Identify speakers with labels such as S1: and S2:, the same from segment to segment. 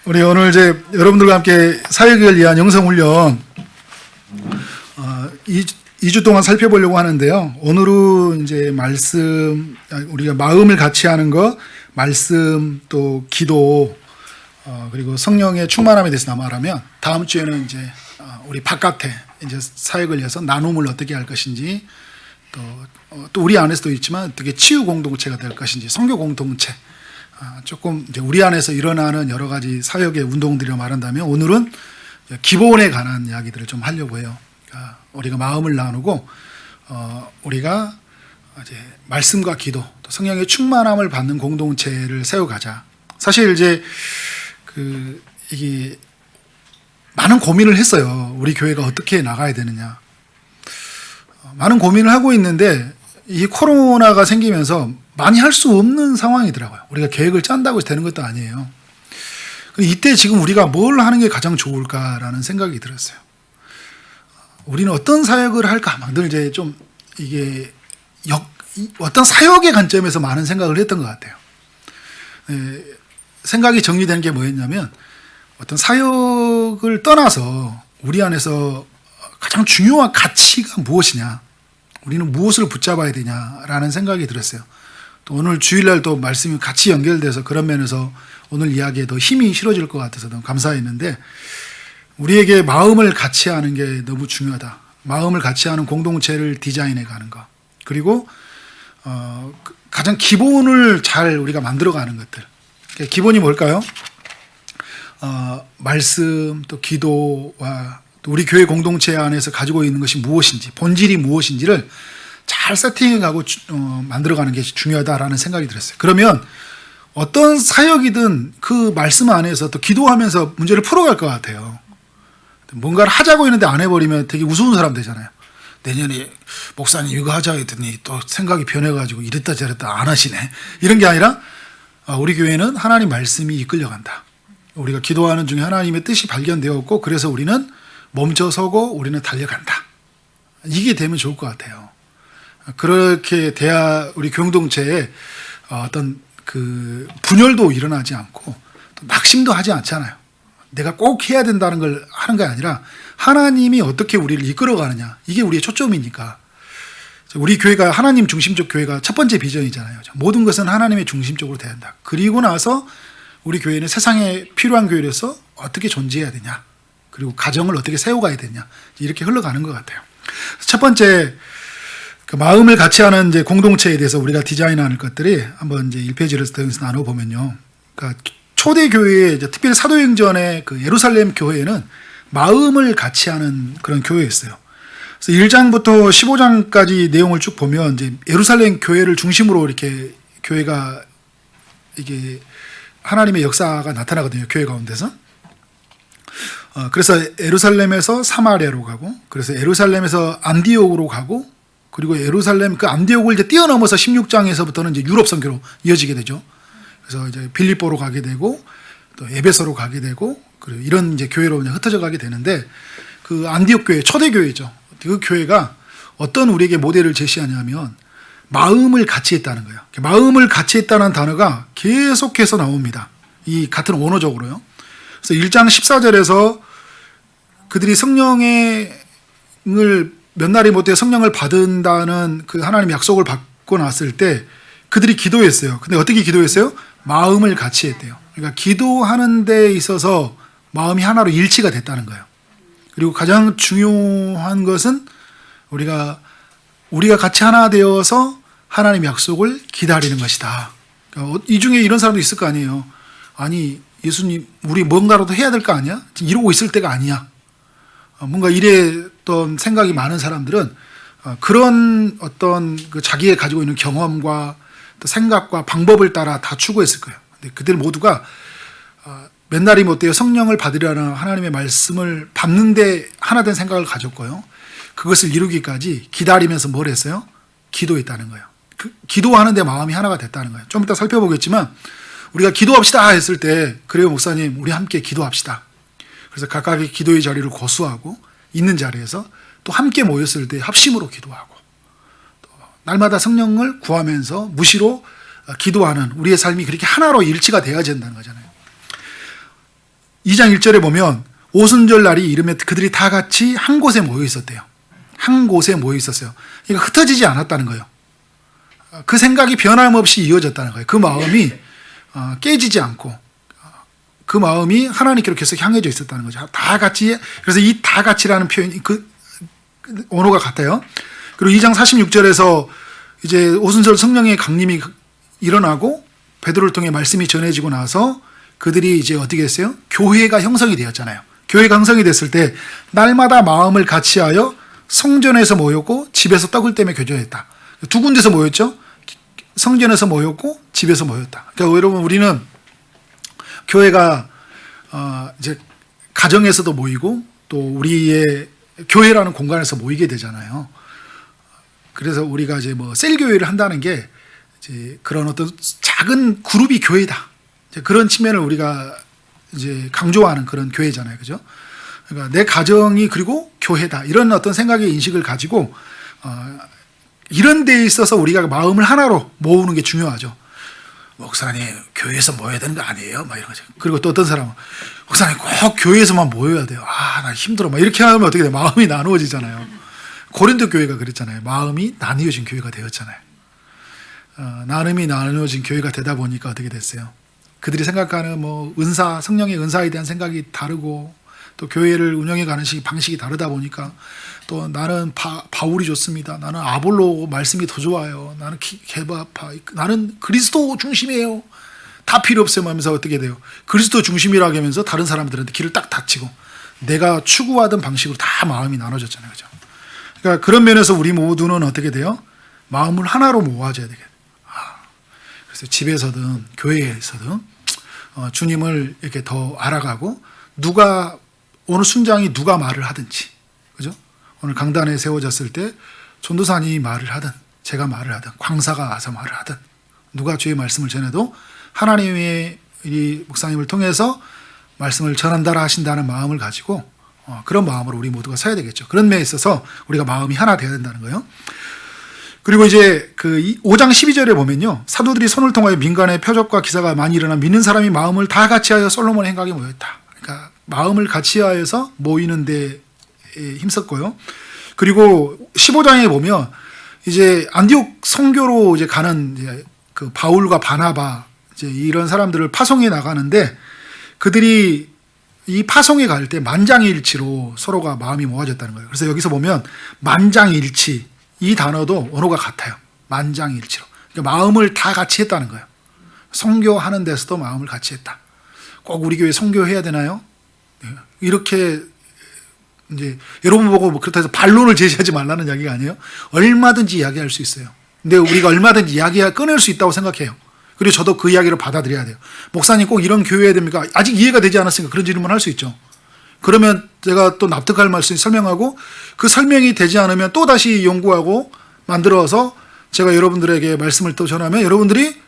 S1: 우리 오늘 이제 여러분들과 함께 사역을 위한 영성훈련 2주 동안 살펴보려고 하는데요. 오늘은 이제 말씀, 우리가 마음을 같이 하는 것, 말씀 또 기도, 그리고 성령의 충만함에 대해서 말하면 다음 주에는 이제 우리 바깥에 이제 사역을 위해서 나눔을 어떻게 할 것인지 또 우리 안에서도 있지만 어떻게 치유 공동체가 될 것인지 선교 공동체 조금 이제 우리 안에서 일어나는 여러 가지 사역의 운동들이라 말한다면 오늘은 기본에 관한 이야기들을 좀 하려고 해요. 그러니까 우리가 마음을 나누고 우리가 이제 말씀과 기도 또 성령의 충만함을 받는 공동체를 세워가자. 사실 이제 이게 많은 고민을 했어요. 우리 교회가 어떻게 나가야 되느냐. 많은 고민을 하고 있는데 이 코로나가 생기면서 많이 할 수 없는 상황이더라고요. 우리가 계획을 짠다고 해서 되는 것도 아니에요. 이때 지금 우리가 뭘 하는 게 가장 좋을까라는 생각이 들었어요. 우리는 어떤 사역을 할까? 막 늘 이제 좀 이게 어떤 사역의 관점에서 많은 생각을 했던 것 같아요. 생각이 정리되는 게 뭐였냐면 어떤 사역을 떠나서 우리 안에서 가장 중요한 가치가 무엇이냐, 우리는 무엇을 붙잡아야 되냐라는 생각이 들었어요. 또 오늘 주일날 또 말씀이 같이 연결돼서 그런 면에서 오늘 이야기에 더 힘이 실어질 것 같아서 너무 감사했는데, 우리에게 마음을 같이 하는 게 너무 중요하다. 마음을 같이 하는 공동체를 디자인해 가는 것, 그리고 가장 기본을 잘 우리가 만들어 가는 것들. 기본이 뭘까요? 말씀 또 기도와 또 우리 교회 공동체 안에서 가지고 있는 것이 무엇인지, 본질이 무엇인지를 잘 세팅해가고 만들어가는 게 중요하다라는 생각이 들었어요. 그러면 어떤 사역이든 그 말씀 안에서 또 기도하면서 문제를 풀어갈 것 같아요. 뭔가를 하자고 했는데 안 해버리면 되게 우스운 사람 되잖아요. 내년에 목사님 이거 하자 했더니 또 생각이 변해가지고 이랬다 저랬다 안 하시네. 이런 게 아니라 우리 교회는 하나님 말씀이 이끌려간다. 우리가 기도하는 중에 하나님의 뜻이 발견되었고 그래서 우리는 멈춰서고 우리는 달려간다. 이게 되면 좋을 것 같아요. 그렇게 돼야 우리 공동체에 어떤 그 분열도 일어나지 않고 또 낙심도 하지 않잖아요. 내가 꼭 해야 된다는 걸 하는 게 아니라 하나님이 어떻게 우리를 이끌어가느냐, 이게 우리의 초점이니까. 우리 교회가 하나님 중심적 교회가 첫 번째 비전이잖아요. 모든 것은 하나님의 중심적으로 돼야 한다. 그리고 나서 우리 교회는 세상에 필요한 교회로서 어떻게 존재해야 되냐, 그리고 가정을 어떻게 세워가야 되냐, 이렇게 흘러가는 것 같아요. 첫 번째, 그 마음을 같이 하는 이제 공동체에 대해서 우리가 디자인하는 것들이 한번 이제 1페이지를 통해서 나눠보면요. 그러니까 초대교회에 이제 특별히 사도행전의 그 예루살렘 교회는 마음을 같이 하는 그런 교회였어요. 그래서 1장부터 15장까지 내용을 쭉 보면 이제 예루살렘 교회를 중심으로 이렇게 교회가 이게 하나님의 역사가 나타나거든요. 교회 가운데서. 그래서 예루살렘에서 사마리아로 가고, 그래서 예루살렘에서 안디옥으로 가고, 그리고 예루살렘 그 안디옥을 이제 뛰어넘어서 16장에서부터는 이제 유럽 선교로 이어지게 되죠. 그래서 이제 빌립보로 가게 되고 또 에베소로 가게 되고, 그리고 이런 이제 교회로 그냥 흩어져 가게 되는데, 그 안디옥 교회 초대 교회죠. 그 교회가 어떤 우리에게 모델을 제시하냐면 마음을 같이 했다는 거예요. 마음을 같이 했다는 단어가 계속해서 나옵니다. 이 같은 언어적으로요. 그래서 1장 14절에서 그들이 성령을 몇 날이 못해 성령을 받은다는 그 하나님 약속을 받고 났을 때 그들이 기도했어요. 근데 어떻게 기도했어요? 마음을 같이 했대요. 그러니까 기도하는 데 있어서 마음이 하나로 일치가 됐다는 거예요. 그리고 가장 중요한 것은 우리가 같이 하나 되어서 하나님 약속을 기다리는 것이다. 그러니까 이 중에 이런 사람도 있을 거 아니에요. 아니, 예수님, 우리 뭔가라도 해야 될 거 아니야? 지금 이러고 있을 때가 아니야. 뭔가 이랬던 생각이 많은 사람들은 그런 어떤 그 자기가 가지고 있는 경험과 또 생각과 방법을 따라 다 추구했을 거예요. 근데 그들 모두가 몇 날이 못되어 성령을 받으려는 하나님의 말씀을 받는데 하나된 생각을 가졌고요. 그것을 이루기까지 기다리면서 뭘 했어요? 기도했다는 거예요. 기도하는데 마음이 하나가 됐다는 거예요. 좀 이따 살펴보겠지만 우리가 기도합시다 했을 때, 그래요 목사님 우리 함께 기도합시다. 그래서 각각의 기도의 자리를 고수하고 있는 자리에서 또 함께 모였을 때 합심으로 기도하고 또 날마다 성령을 구하면서 무시로 기도하는 우리의 삶이 그렇게 하나로 일치가 되어야 된다는 거잖아요. 2장 1절에 보면 오순절 날이 이르면 그들이 다 같이 한 곳에 모여 있었대요. 한 곳에 모여 있었어요. 이거 흩어지지 않았다는 거예요. 그 생각이 변함없이 이어졌다는 거예요. 그 마음이 깨지지 않고 그 마음이 하나님께로 계속 향해져 있었다는 거죠. 다 같이. 그래서 이 다 같이라는 표현이 그 언어가 같아요. 그리고 2장 46절에서 이제 오순절 성령의 강림이 일어나고 베드로를 통해 말씀이 전해지고 나서 그들이 이제 어떻게 했어요? 교회가 형성이 되었잖아요. 교회가 형성이 됐을 때 날마다 마음을 같이하여 성전에서 모였고 집에서 떡을 떼며 교제했다. 두 군데서 모였죠. 성전에서 모였고 집에서 모였다. 그러니까 여러분 우리는 교회가 이제 가정에서도 모이고 또 우리의 교회라는 공간에서 모이게 되잖아요. 그래서 우리가 이제 뭐 셀교회를 한다는 게 이제 그런 어떤 작은 그룹이 교회다. 이제 그런 측면을 우리가 이제 강조하는 그런 교회잖아요. 그죠? 그러니까 내 가정이 그리고 교회다. 이런 어떤 생각의 인식을 가지고 이런 데에 있어서 우리가 마음을 하나로 모으는 게 중요하죠. 목사님, 교회에서 모여야 되는 거 아니에요? 막 이런 거죠. 그리고 또 어떤 사람은 목사님 꼭 교회에서만 모여야 돼요. 나 힘들어. 막 이렇게 하면 어떻게 돼요? 마음이 나누어지잖아요. 고린도 교회가 그랬잖아요. 마음이 나뉘어진 교회가 되었잖아요. 나눔이 나누어진 교회가 되다 보니까 어떻게 됐어요? 그들이 생각하는 뭐 은사, 성령의 은사에 대한 생각이 다르고 또 교회를 운영해가는 방식이 다르다 보니까 또 나는 바울이 좋습니다. 나는 아볼로 말씀이 더 좋아요. 나는 개바파, 나는 그리스도 중심이에요. 다 필요 없어요 하면서 어떻게 돼요? 그리스도 중심이라고 하면서 다른 사람들한테 길을 딱 닫히고 내가 추구하던 방식으로 다 마음이 나눠졌잖아요. 그죠? 그러니까 그런 면에서 우리 모두는 어떻게 돼요? 마음을 하나로 모아줘야 되겠다. 그래서 집에서든 교회에서든 주님을 이렇게 더 알아가고 누가 어느 순장이 누가 말을 하든지, 그죠? 오늘 강단에 세워졌을 때 전도사님이 말을 하든 제가 말을 하든 광사가 와서 말을 하든 누가 주의 말씀을 전해도 하나님의 이 목사님을 통해서 말씀을 전한다라 하신다는 마음을 가지고 그런 마음으로 우리 모두가 서야 되겠죠. 그런 면에 있어서 우리가 마음이 하나 되어야 된다는 거예요. 그리고 이제 그 5장 12절에 보면요. 사도들이 손을 통하여 민간의 표적과 기사가 많이 일어나 믿는 사람이 마음을 다 같이하여 솔로몬의 행각에 모였다. 그러니까 마음을 같이하여서 모이는 데 힘썼고요. 그리고 15장에 보면 이제 안디옥 선교로 이제 가는 이제 그 바울과 바나바 이제 이런 사람들을 파송해 나가는데 그들이 이 파송에 갈 때 만장일치로 서로가 마음이 모아졌다는 거예요. 그래서 여기서 보면 만장일치 이 단어도 언어가 같아요. 만장일치로. 그러니까 마음을 다 같이 했다는 거예요. 선교하는 데서도 마음을 같이 했다. 꼭 우리 교회 선교해야 되나요? 이렇게 이제 여러분 보고 뭐 그렇다 해서 반론을 제시하지 말라는 이야기가 아니에요. 얼마든지 이야기할 수 있어요. 근데 우리가 얼마든지 이야기 꺼낼 수 있다고 생각해요. 그리고 저도 그 이야기를 받아들여야 돼요. 목사님 꼭 이런 교회 해야 됩니까? 아직 이해가 되지 않았으니까 그런 질문을 할 수 있죠. 그러면 제가 또 납득할 말씀 설명하고 그 설명이 되지 않으면 또 다시 연구하고 만들어서 제가 여러분들에게 말씀을 또 전하면 여러분들이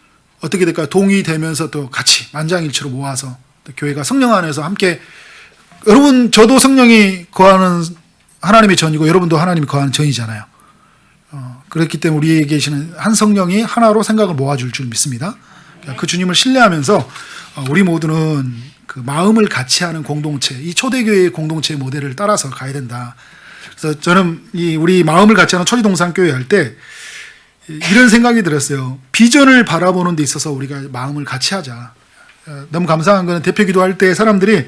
S1: 어떻게 될까요? 동의되면서 또 같이 만장일치로 모아서 또 교회가 성령 안에서 함께 여러분 저도 성령이 거하는 하나님의 전이고 여러분도 하나님이 거하는 전이잖아요. 그렇기 때문에 우리에게 계시는 한 성령이 하나로 생각을 모아줄 줄 믿습니다. 그 주님을 신뢰하면서 우리 모두는 그 마음을 같이 하는 공동체, 이 초대교회의 공동체 모델을 따라서 가야 된다. 그래서 저는 우리 마음을 같이 하는 초지동산교회 할 때 이런 생각이 들었어요. 비전을 바라보는 데 있어서 우리가 마음을 같이 하자. 너무 감사한 거는 대표 기도할 때 사람들이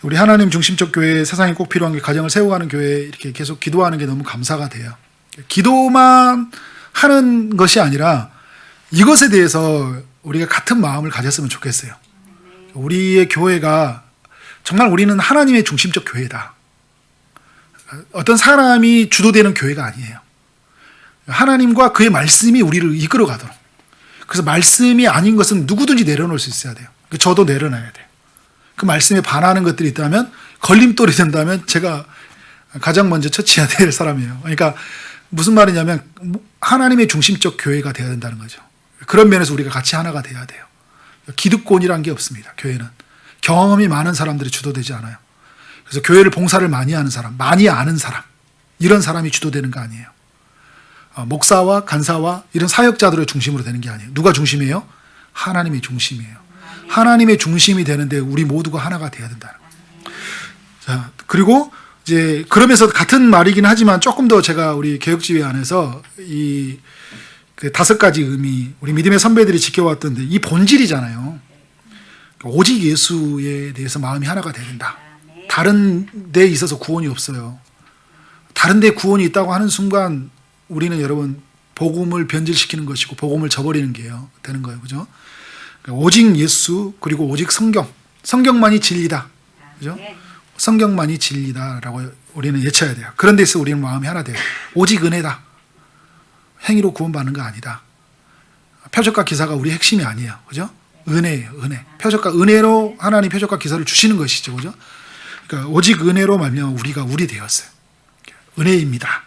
S1: 우리 하나님 중심적 교회, 세상에 꼭 필요한 게 가정을 세워가는 교회 이렇게 계속 기도하는 게 너무 감사가 돼요. 기도만 하는 것이 아니라 이것에 대해서 우리가 같은 마음을 가졌으면 좋겠어요. 우리의 교회가 정말 우리는 하나님의 중심적 교회다. 어떤 사람이 주도되는 교회가 아니에요. 하나님과 그의 말씀이 우리를 이끌어 가도록. 그래서 말씀이 아닌 것은 누구든지 내려놓을 수 있어야 돼요. 저도 내려놔야 돼요. 그 말씀에 반하는 것들이 있다면 걸림돌이 된다면 제가 가장 먼저 처치해야 될 사람이에요. 그러니까 무슨 말이냐면 하나님의 중심적 교회가 되어야 된다는 거죠. 그런 면에서 우리가 같이 하나가 돼야 돼요. 기득권이란 게 없습니다. 교회는 경험이 많은 사람들이 주도되지 않아요. 그래서 교회를 봉사를 많이 하는 사람, 많이 아는 사람, 이런 사람이 주도되는 거 아니에요. 목사와 간사와 이런 사역자들의 중심으로 되는 게 아니에요. 누가 중심이에요? 하나님의 중심이에요. 하나님의 중심이 되는데 우리 모두가 하나가 돼야 된다는 거예요. 자, 그리고 이제 그러면서 같은 말이긴 하지만 조금 더 제가 우리 개혁지회 안에서 이 그 5가지 의미, 우리 믿음의 선배들이 지켜왔던데 이 본질이잖아요. 오직 예수에 대해서 마음이 하나가 돼야 된다. 다른 데 있어서 구원이 없어요. 다른 데 구원이 있다고 하는 순간 우리는 여러분 복음을 변질시키는 것이고 복음을 저버리는 게요. 되는 거예요. 그죠? 오직 예수 그리고 오직 성경. 성경만이 진리다. 그죠? 성경만이 진리다라고 우리는 외쳐야 돼요. 그런 데서 우리는 마음이 하나 돼요. 오직 은혜다. 행위로 구원받는 거 아니다. 표적과 기사가 우리 핵심이 아니에요. 그죠? 은혜예요. 은혜. 표적과 은혜로 하나님 표적과 기사를 주시는 것이죠. 그죠? 그러니까 오직 은혜로 말미암아 우리가 우리 되었어요. 은혜입니다.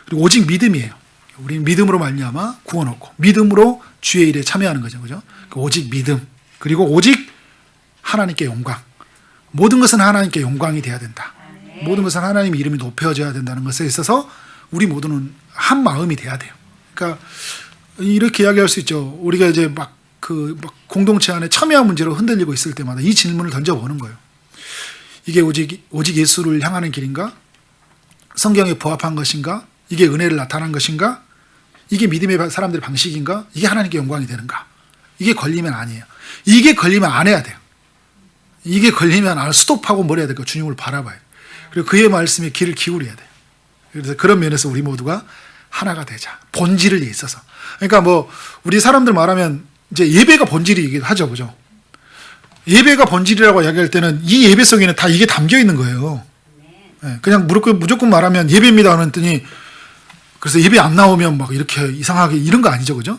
S1: 그리고 오직 믿음이에요. 우리는 믿음으로 말미암아 구원 얻고 믿음으로 주의 일에 참여하는 거죠. 그죠? 오직 믿음. 그리고 오직 하나님께 영광. 모든 것은 하나님께 영광이 돼야 된다. 모든 것은 하나님의 이름이 높여져야 된다는 것에 있어서 우리 모두는 한 마음이 돼야 돼요. 그러니까 이렇게 이야기할 수 있죠. 우리가 이제 막 공동체 안에 첨예한 문제로 흔들리고 있을 때마다 이 질문을 던져보는 거예요. 이게 오직 예수를 향하는 길인가? 성경에 부합한 것인가? 이게 은혜를 나타난 것인가? 이게 믿음의 사람들의 방식인가? 이게 하나님께 영광이 되는가? 이게 걸리면 아니에요. 이게 걸리면 안 해야 돼요. 이게 걸리면 안 스톱하고 뭘 해야 될까? 주님을 바라봐야 돼요. 그리고 그의 말씀에 귀를 기울여야 돼요. 그래서 그런 면에서 우리 모두가 하나가 되자. 본질을 있어서. 그러니까 뭐 우리 사람들 말하면 이제 예배가 본질이기도 하죠. 그죠? 예배가 본질이라고 이야기할 때는 이 예배 속에는 다 이게 담겨 있는 거예요. 그냥 무조건 말하면 예배입니다 하랬더니 그래서 예배 안 나오면 막 이렇게 이상하게 이런 거 아니죠. 그죠?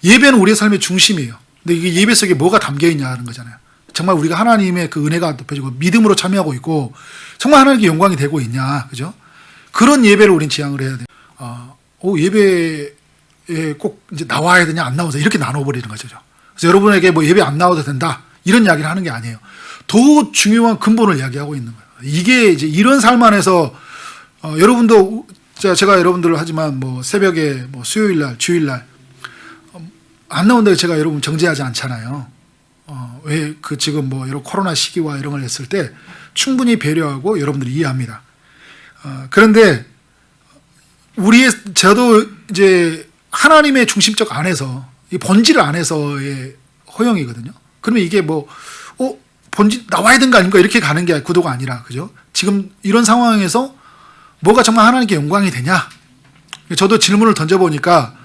S1: 예배는 우리의 삶의 중심이에요. 근데 이게 예배 속에 뭐가 담겨 있냐 하는 거잖아요. 정말 우리가 하나님의 그 은혜가 높여지고 믿음으로 참여하고 있고 정말 하나님께 영광이 되고 있냐. 그죠? 그런 예배를 우린 지향을 해야 돼요. 예배에 꼭 이제 나와야 되냐 안 나와서 이렇게 나눠버리는 거죠. 그래서 여러분에게 뭐 예배 안 나와도 된다 이런 이야기를 하는 게 아니에요. 더 중요한 근본을 이야기하고 있는 거예요. 이게 이제 이런 삶 안에서 여러분도 제가 여러분들을 하지만 뭐 새벽에 뭐 수요일날 주일날 안 나온다고 제가 여러분 정죄하지 않잖아요. 왜 지금 뭐 이런 코로나 시기와 이런 걸 했을 때 충분히 배려하고 여러분들이 이해합니다. 그런데 저도 이제 하나님의 중심적 안에서 이 본질 안에서의 허용이거든요. 그러면 이게 뭐 본질 나와야 되는 거 아닌가 이렇게 가는 게 구도가 아니라 그죠? 지금 이런 상황에서 뭐가 정말 하나님께 영광이 되냐? 저도 질문을 던져보니까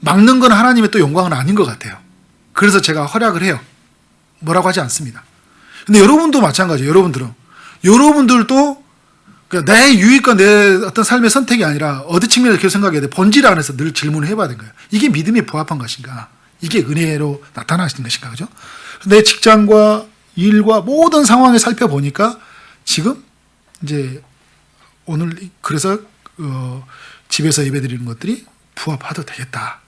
S1: 막는 건 하나님의 또 영광은 아닌 것 같아요. 그래서 제가 허락을 해요. 뭐라고 하지 않습니다. 근데 여러분도 마찬가지예요. 여러분들도 그러니까 내 유익과 내 어떤 삶의 선택이 아니라 어디 측면에서 계속 생각해야 돼. 본질 안에서 늘 질문을 해봐야 되는 거예요. 이게 믿음에 부합한 것인가? 이게 은혜로 나타나시는 것인가? 그죠? 내 직장과 일과 모든 상황을 살펴보니까 지금 이제 오늘 그래서 집에서 예배드리는 것들이 부합하도 되겠다.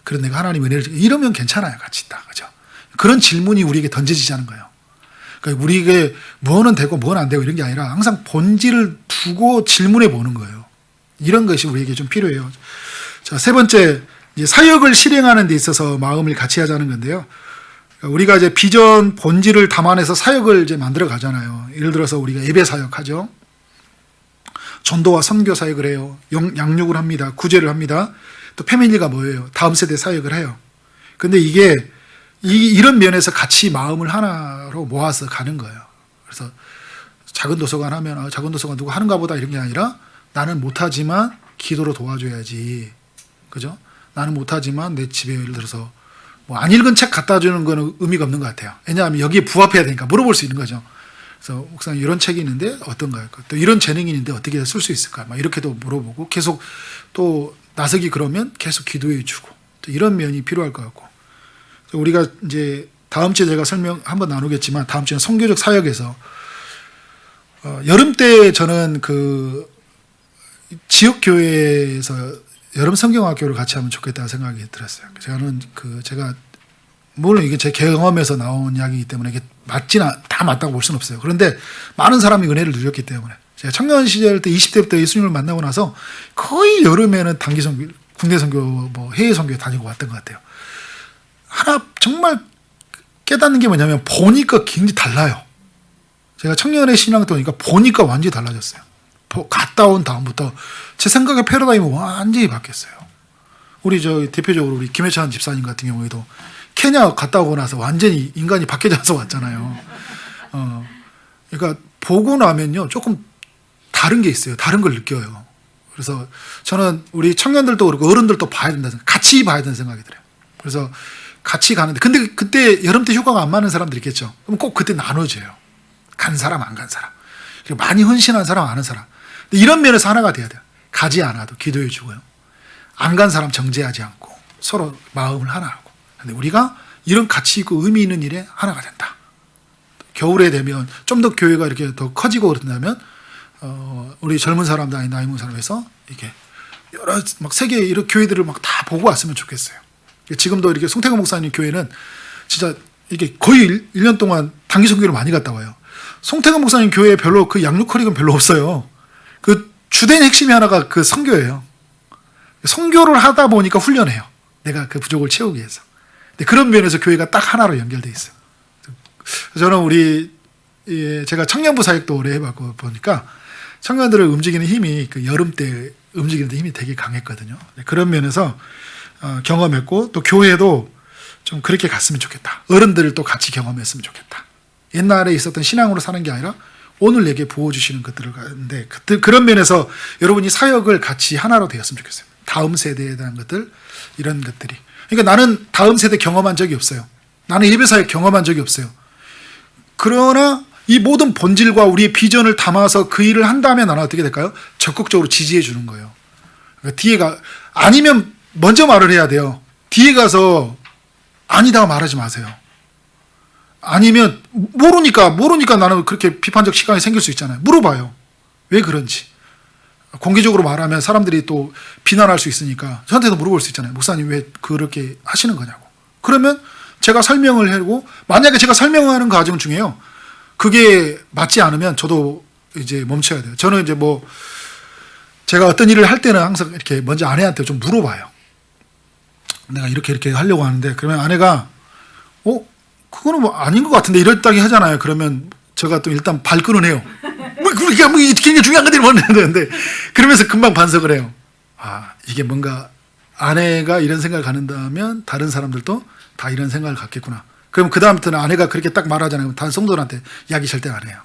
S1: 그런 내가 하나님 은혜를 이러면 괜찮아요. 같이 있다. 그죠? 그런 질문이 우리에게 던져지자는 거예요. 그러니까 우리에게 뭐는 되고 뭐는 안 되고 이런 게 아니라 항상 본질을 두고 질문해 보는 거예요. 이런 것이 우리에게 좀 필요해요. 자, 세 번째, 이제 사역을 실행하는 데 있어서 마음을 같이 하자는 건데요. 우리가 이제 비전 본질을 담아내서 사역을 이제 만들어 가잖아요. 예를 들어서 우리가 예배 사역하죠. 전도와 선교 사역을 해요. 양육을 합니다. 구제를 합니다. 또 패밀리가 뭐예요? 다음 세대 사역을 해요. 근데 이게 이런 면에서 같이 마음을 하나로 모아서 가는 거예요. 그래서 작은 도서관 하면 작은 도서관 누구 하는가 보다 이런 게 아니라 나는 못하지만 기도로 도와줘야지. 그죠? 나는 못하지만 내 집에 예를 들어서 뭐 안 읽은 책 갖다 주는 거는 의미가 없는 것 같아요. 왜냐하면 여기에 부합해야 되니까 물어볼 수 있는 거죠. 그래서 목사님 이런 책이 있는데 어떤가요? 또 이런 재능이 있는데 어떻게 쓸 수 있을까? 막 이렇게도 물어보고 계속 또 나서기 그러면 계속 기도해 주고 이런 면이 필요할 것 같고 우리가 이제 다음 주에 제가 설명 한번 나누겠지만 다음 주에는 선교적 사역에서 여름 때 저는 그 지역 교회에서 여름 성경학교를 같이 하면 좋겠다는 생각이 들었어요. 제가 물론 이게 제 경험에서 나온 이야기이기 때문에 이게 다 맞다고 볼 수는 없어요. 그런데 많은 사람이 은혜를 누렸기 때문에 제가 청년 시절 때 20대부터 예수님을 만나고 나서 거의 여름에는 단기 선교, 국내 선교, 뭐 해외 선교 다니고 왔던 것 같아요. 하나 정말 깨닫는 게 뭐냐면 보니까 굉장히 달라요. 제가 청년의 신앙도 보니까 완전히 달라졌어요. 갔다 온 다음부터 제 생각의 패러다임이 완전히 바뀌었어요. 우리 대표적으로 우리 김혜찬 집사님 같은 경우에도 케냐 갔다 오고 나서 완전히 인간이 바뀌어져서 왔잖아요. 그러니까 보고 나면요 조금 다른 게 있어요. 다른 걸 느껴요. 그래서 저는 우리 청년들도 그렇고 어른들도 봐야 된다. 같이 봐야 된다는 생각이 들어요. 그래서 같이 가는데 근데 그때 여름 때 휴가가 안 맞는 사람들이 있겠죠. 그럼 꼭 그때 나눠져요. 간 사람 안 간 사람. 그리고 많이 헌신한 사람 안 한 사람. 근데 이런 면에서 하나가 돼야 돼요. 가지 않아도 기도해 주고요. 안 간 사람 정죄하지 않고 서로 마음을 하나 하고. 근데 우리가 이런 가치 있고 의미 있는 일에 하나가 된다. 겨울에 되면 좀 더 교회가 이렇게 더 커지고 그런다면 우리 젊은 사람들 아닌 나이 먹은 사람에서 이렇게 여러 막 세계 이런 교회들을 막 다 보고 왔으면 좋겠어요. 지금도 이렇게 송태근 목사님 교회는 진짜 이게 거의 1년 동안 단기 선교를 많이 갔다 와요. 송태근 목사님 교회에 별로 그 양육 커리큘럼 별로 없어요. 그 주된 핵심이 하나가 그 선교예요. 선교를 하다 보니까 훈련해요. 내가 그 부족을 채우기 위해서. 근데 그런 면에서 교회가 딱 하나로 연결돼 있어요. 저는 우리 제가 청년부 사역도 오래 해봤고 보니까 청년들을 움직이는 힘이 그 여름 때 움직이는 데 힘이 되게 강했거든요. 그런 면에서 경험했고 또 교회도 좀 그렇게 갔으면 좋겠다. 어른들을 또 같이 경험했으면 좋겠다. 옛날에 있었던 신앙으로 사는 게 아니라 오늘 내게 부어주시는 것들을 가는데 그런 면에서 여러분이 사역을 같이 하나로 되었으면 좋겠어요. 다음 세대에 대한 것들 이런 것들이. 그러니까 나는 다음 세대 경험한 적이 없어요. 나는 예배 사역 경험한 적이 없어요. 그러나 이 모든 본질과 우리의 비전을 담아서 그 일을 한다면 나는 어떻게 될까요? 적극적으로 지지해 주는 거예요. 그러니까 뒤에가 아니면 먼저 말을 해야 돼요. 뒤에 가서 아니다 말하지 마세요. 아니면 모르니까 나는 그렇게 비판적 시각이 생길 수 있잖아요. 물어봐요. 왜 그런지. 공개적으로 말하면 사람들이 또 비난할 수 있으니까 저한테도 물어볼 수 있잖아요. 목사님 왜 그렇게 하시는 거냐고. 그러면 제가 설명을 하고 만약에 제가 설명하는 과정 중에요. 그게 맞지 않으면 저도 이제 멈춰야 돼요. 저는 이제 제가 어떤 일을 할 때는 항상 이렇게 먼저 아내한테 좀 물어봐요. 내가 이렇게 하려고 하는데 그러면 아내가 그거는 아닌 것 같은데 이랬다기 하잖아요. 그러면 제가 또 일단 발끈을 해요. 그러니까 이게 굉장히 중요한 것들이 뭔데 그러면서 금방 반성을 해요. 이게 뭔가 아내가 이런 생각을 갖는다면 다른 사람들도 다 이런 생각을 갖겠구나. 그럼 그 다음부터는 아내가 그렇게 딱 말하잖아요. 다른 성도들한테 이야기 절대 안 해요.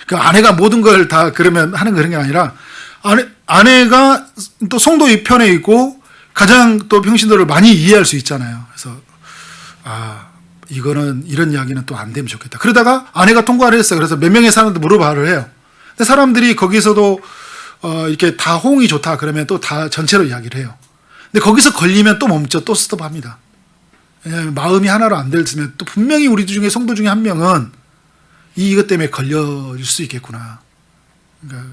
S1: 그 아내가 모든 걸 다 그러면 하는 그런 게 아니라 아내가 또 성도의 편에 있고 가장 또 평신도를 많이 이해할 수 있잖아요. 그래서 이거는 이런 이야기는 또 안 되면 좋겠다. 그러다가 아내가 통과를 했어요. 그래서 몇 명의 사람들 물어봐를 해요. 근데 사람들이 거기서도 이렇게 다 호응이 좋다 그러면 또 다 전체로 이야기를 해요. 근데 거기서 걸리면 또 멈춰 또 스톱합니다. 왜냐하면 마음이 하나로 안 됐으면 또 분명히 우리 중에 성도 중에 한 명은 이것 때문에 걸려질 수 있겠구나. 그러니까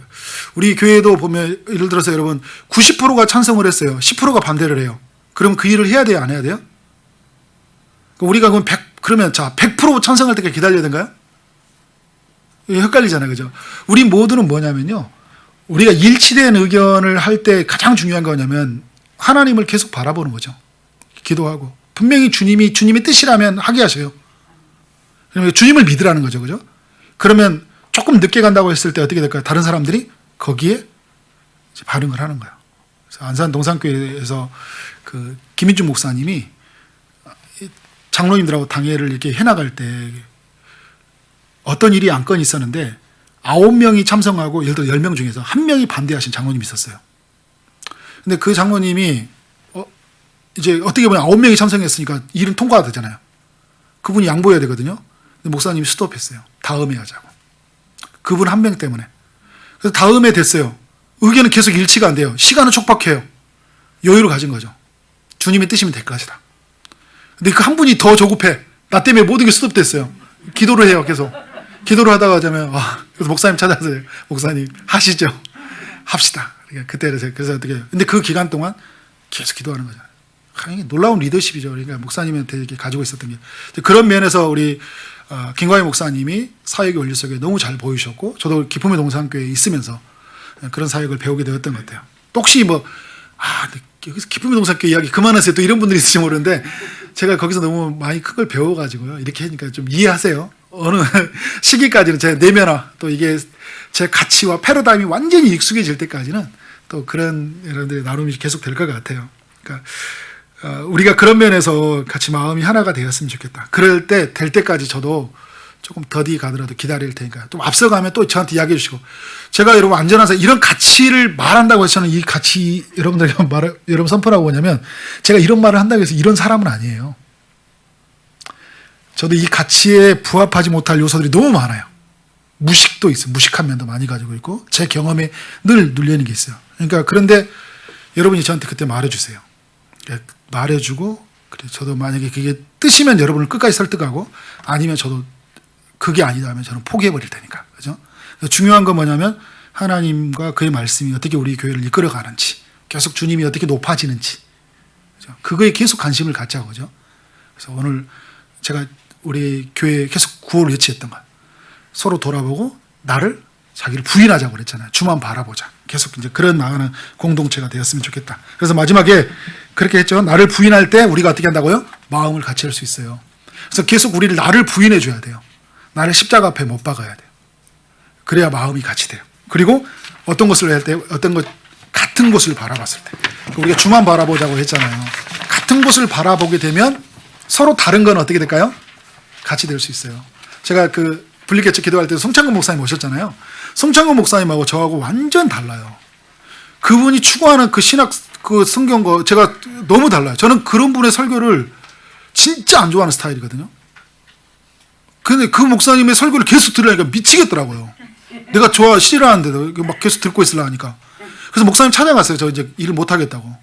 S1: 우리 교회도 보면 예를 들어서 여러분 90%가 찬성을 했어요. 10%가 반대를 해요. 그럼 그 일을 해야 돼요? 안 해야 돼요? 우리가 그러면 100% 찬성할 때까지 기다려야 되는가요? 헷갈리잖아요. 그죠? 우리 모두는 뭐냐면요. 우리가 일치된 의견을 할 때 가장 중요한 거냐면 하나님을 계속 바라보는 거죠. 기도하고. 분명히 주님의 뜻이라면 하게 하셔요. 그러면 주님을 믿으라는 거죠. 그죠? 그러면 조금 늦게 간다고 했을 때 어떻게 될까요? 다른 사람들이 거기에 반응을 하는 거예요. 그래서 안산 동산교회에서 그 김인준 목사님이 장로님들하고 당회를 이렇게 해나갈 때 어떤 일이 안건이 있었는데 9명이 참석하고 예를 들어 10명 중에서 1명이 반대하신 장로님이 있었어요. 근데 그 장로님이 이제 어떻게 보면 9명이 참석했으니까 일은 통과가 되잖아요. 그분이 양보해야 되거든요. 근데 목사님이 스톱했어요. 다음에 하자고. 그분 한 명 때문에. 그래서 다음에 됐어요. 의견은 계속 일치가 안 돼요. 시간은 촉박해요. 여유를 가진 거죠. 주님의 뜻이면 될 것이다. 근데 그 한 분이 더 조급해. 나 때문에 모든 게 스톱됐어요. 기도를 해요. 계속. 기도를 하다가 하자면 그래서 목사님 찾아서 목사님 하시죠. 합시다. 그때 그래서 어떻게 근데 그 기간 동안 계속 기도하는 거잖아요. 놀라운 리더십이죠. 그러니까 목사님한테 이렇게 가지고 있었던 게 그런 면에서 우리 김광희 목사님이 사역의 원리 속에 너무 잘 보이셨고 저도 기쁨의 동산교회에 있으면서 그런 사역을 배우게 되었던 것 같아요. 또 혹시 여기서 기쁨의 동산교회 이야기 그만하세요. 또 이런 분들이 있을지 모르는데 제가 거기서 너무 많이 큰 걸 배워가지고요. 이렇게 하니까 좀 이해하세요. 어느 시기까지는 제 내면화 또 이게 제 가치와 패러다임이 완전히 익숙해질 때까지는 또 그런 여러분들의 나눔이 계속 될 것 같아요. 그러니까 우리가 그런 면에서 같이 마음이 하나가 되었으면 좋겠다. 그럴 때 될 때까지 저도 조금 더디 가더라도 기다릴 테니까 좀 앞서가면 또 저한테 이야기해 주시고 제가 여러분 안전한 사회 이런 가치를 말한다고 해서 저는 이 가치 여러분들에게 여러분 선포라고 뭐냐면 제가 이런 말을 한다고 해서 이런 사람은 아니에요. 저도 이 가치에 부합하지 못할 요소들이 너무 많아요. 무식도 있어요. 무식한 면도 많이 가지고 있고 제 경험에 늘 눌리는 게 있어요. 그러니까 그런데 여러분이 저한테 그때 말해주세요. 말해주고 그래 저도 만약에 그게 뜻이면 여러분을 끝까지 설득하고 아니면 저도 그게 아니다 하면 저는 포기해버릴 테니까. 그죠? 중요한 건 뭐냐면 하나님과 그의 말씀이 어떻게 우리 교회를 이끌어가는지 계속 주님이 어떻게 높아지는지 그죠? 그거에 계속 관심을 갖자고. 그죠? 그래서 오늘 제가 우리 교회에 계속 구호를 외치했던 것 서로 돌아보고 나를 자기를 부인하자고 그랬잖아요. 주만 바라보자. 계속 이제 그런 나가는 공동체가 되었으면 좋겠다. 그래서 마지막에 그렇게 했죠. 나를 부인할 때 우리가 어떻게 한다고요? 마음을 같이 할 수 있어요. 그래서 계속 우리를 나를 부인해 줘야 돼요. 나를 십자가 앞에 못 박아야 돼요. 그래야 마음이 같이 돼요. 그리고 어떤 것을 할 때 어떤 것 같은 곳을 바라봤을 때 우리가 주만 바라보자고 했잖아요. 같은 곳을 바라보게 되면 서로 다른 건 어떻게 될까요? 같이 될 수 있어요. 제가 그 분리개척 기도할 때 송창근 목사님 오셨잖아요. 송창근 목사님하고 저하고 완전 달라요. 그분이 추구하는 그 신학 그 성경과 제가 너무 달라요. 저는 그런 분의 설교를 진짜 안 좋아하는 스타일이거든요. 근데 그 목사님의 설교를 계속 들으니까 미치겠더라고요. 내가 싫어하는데도 막 계속 듣고 있으려 하니까. 그래서 목사님 찾아갔어요. 저 이제 일을 못 하겠다고.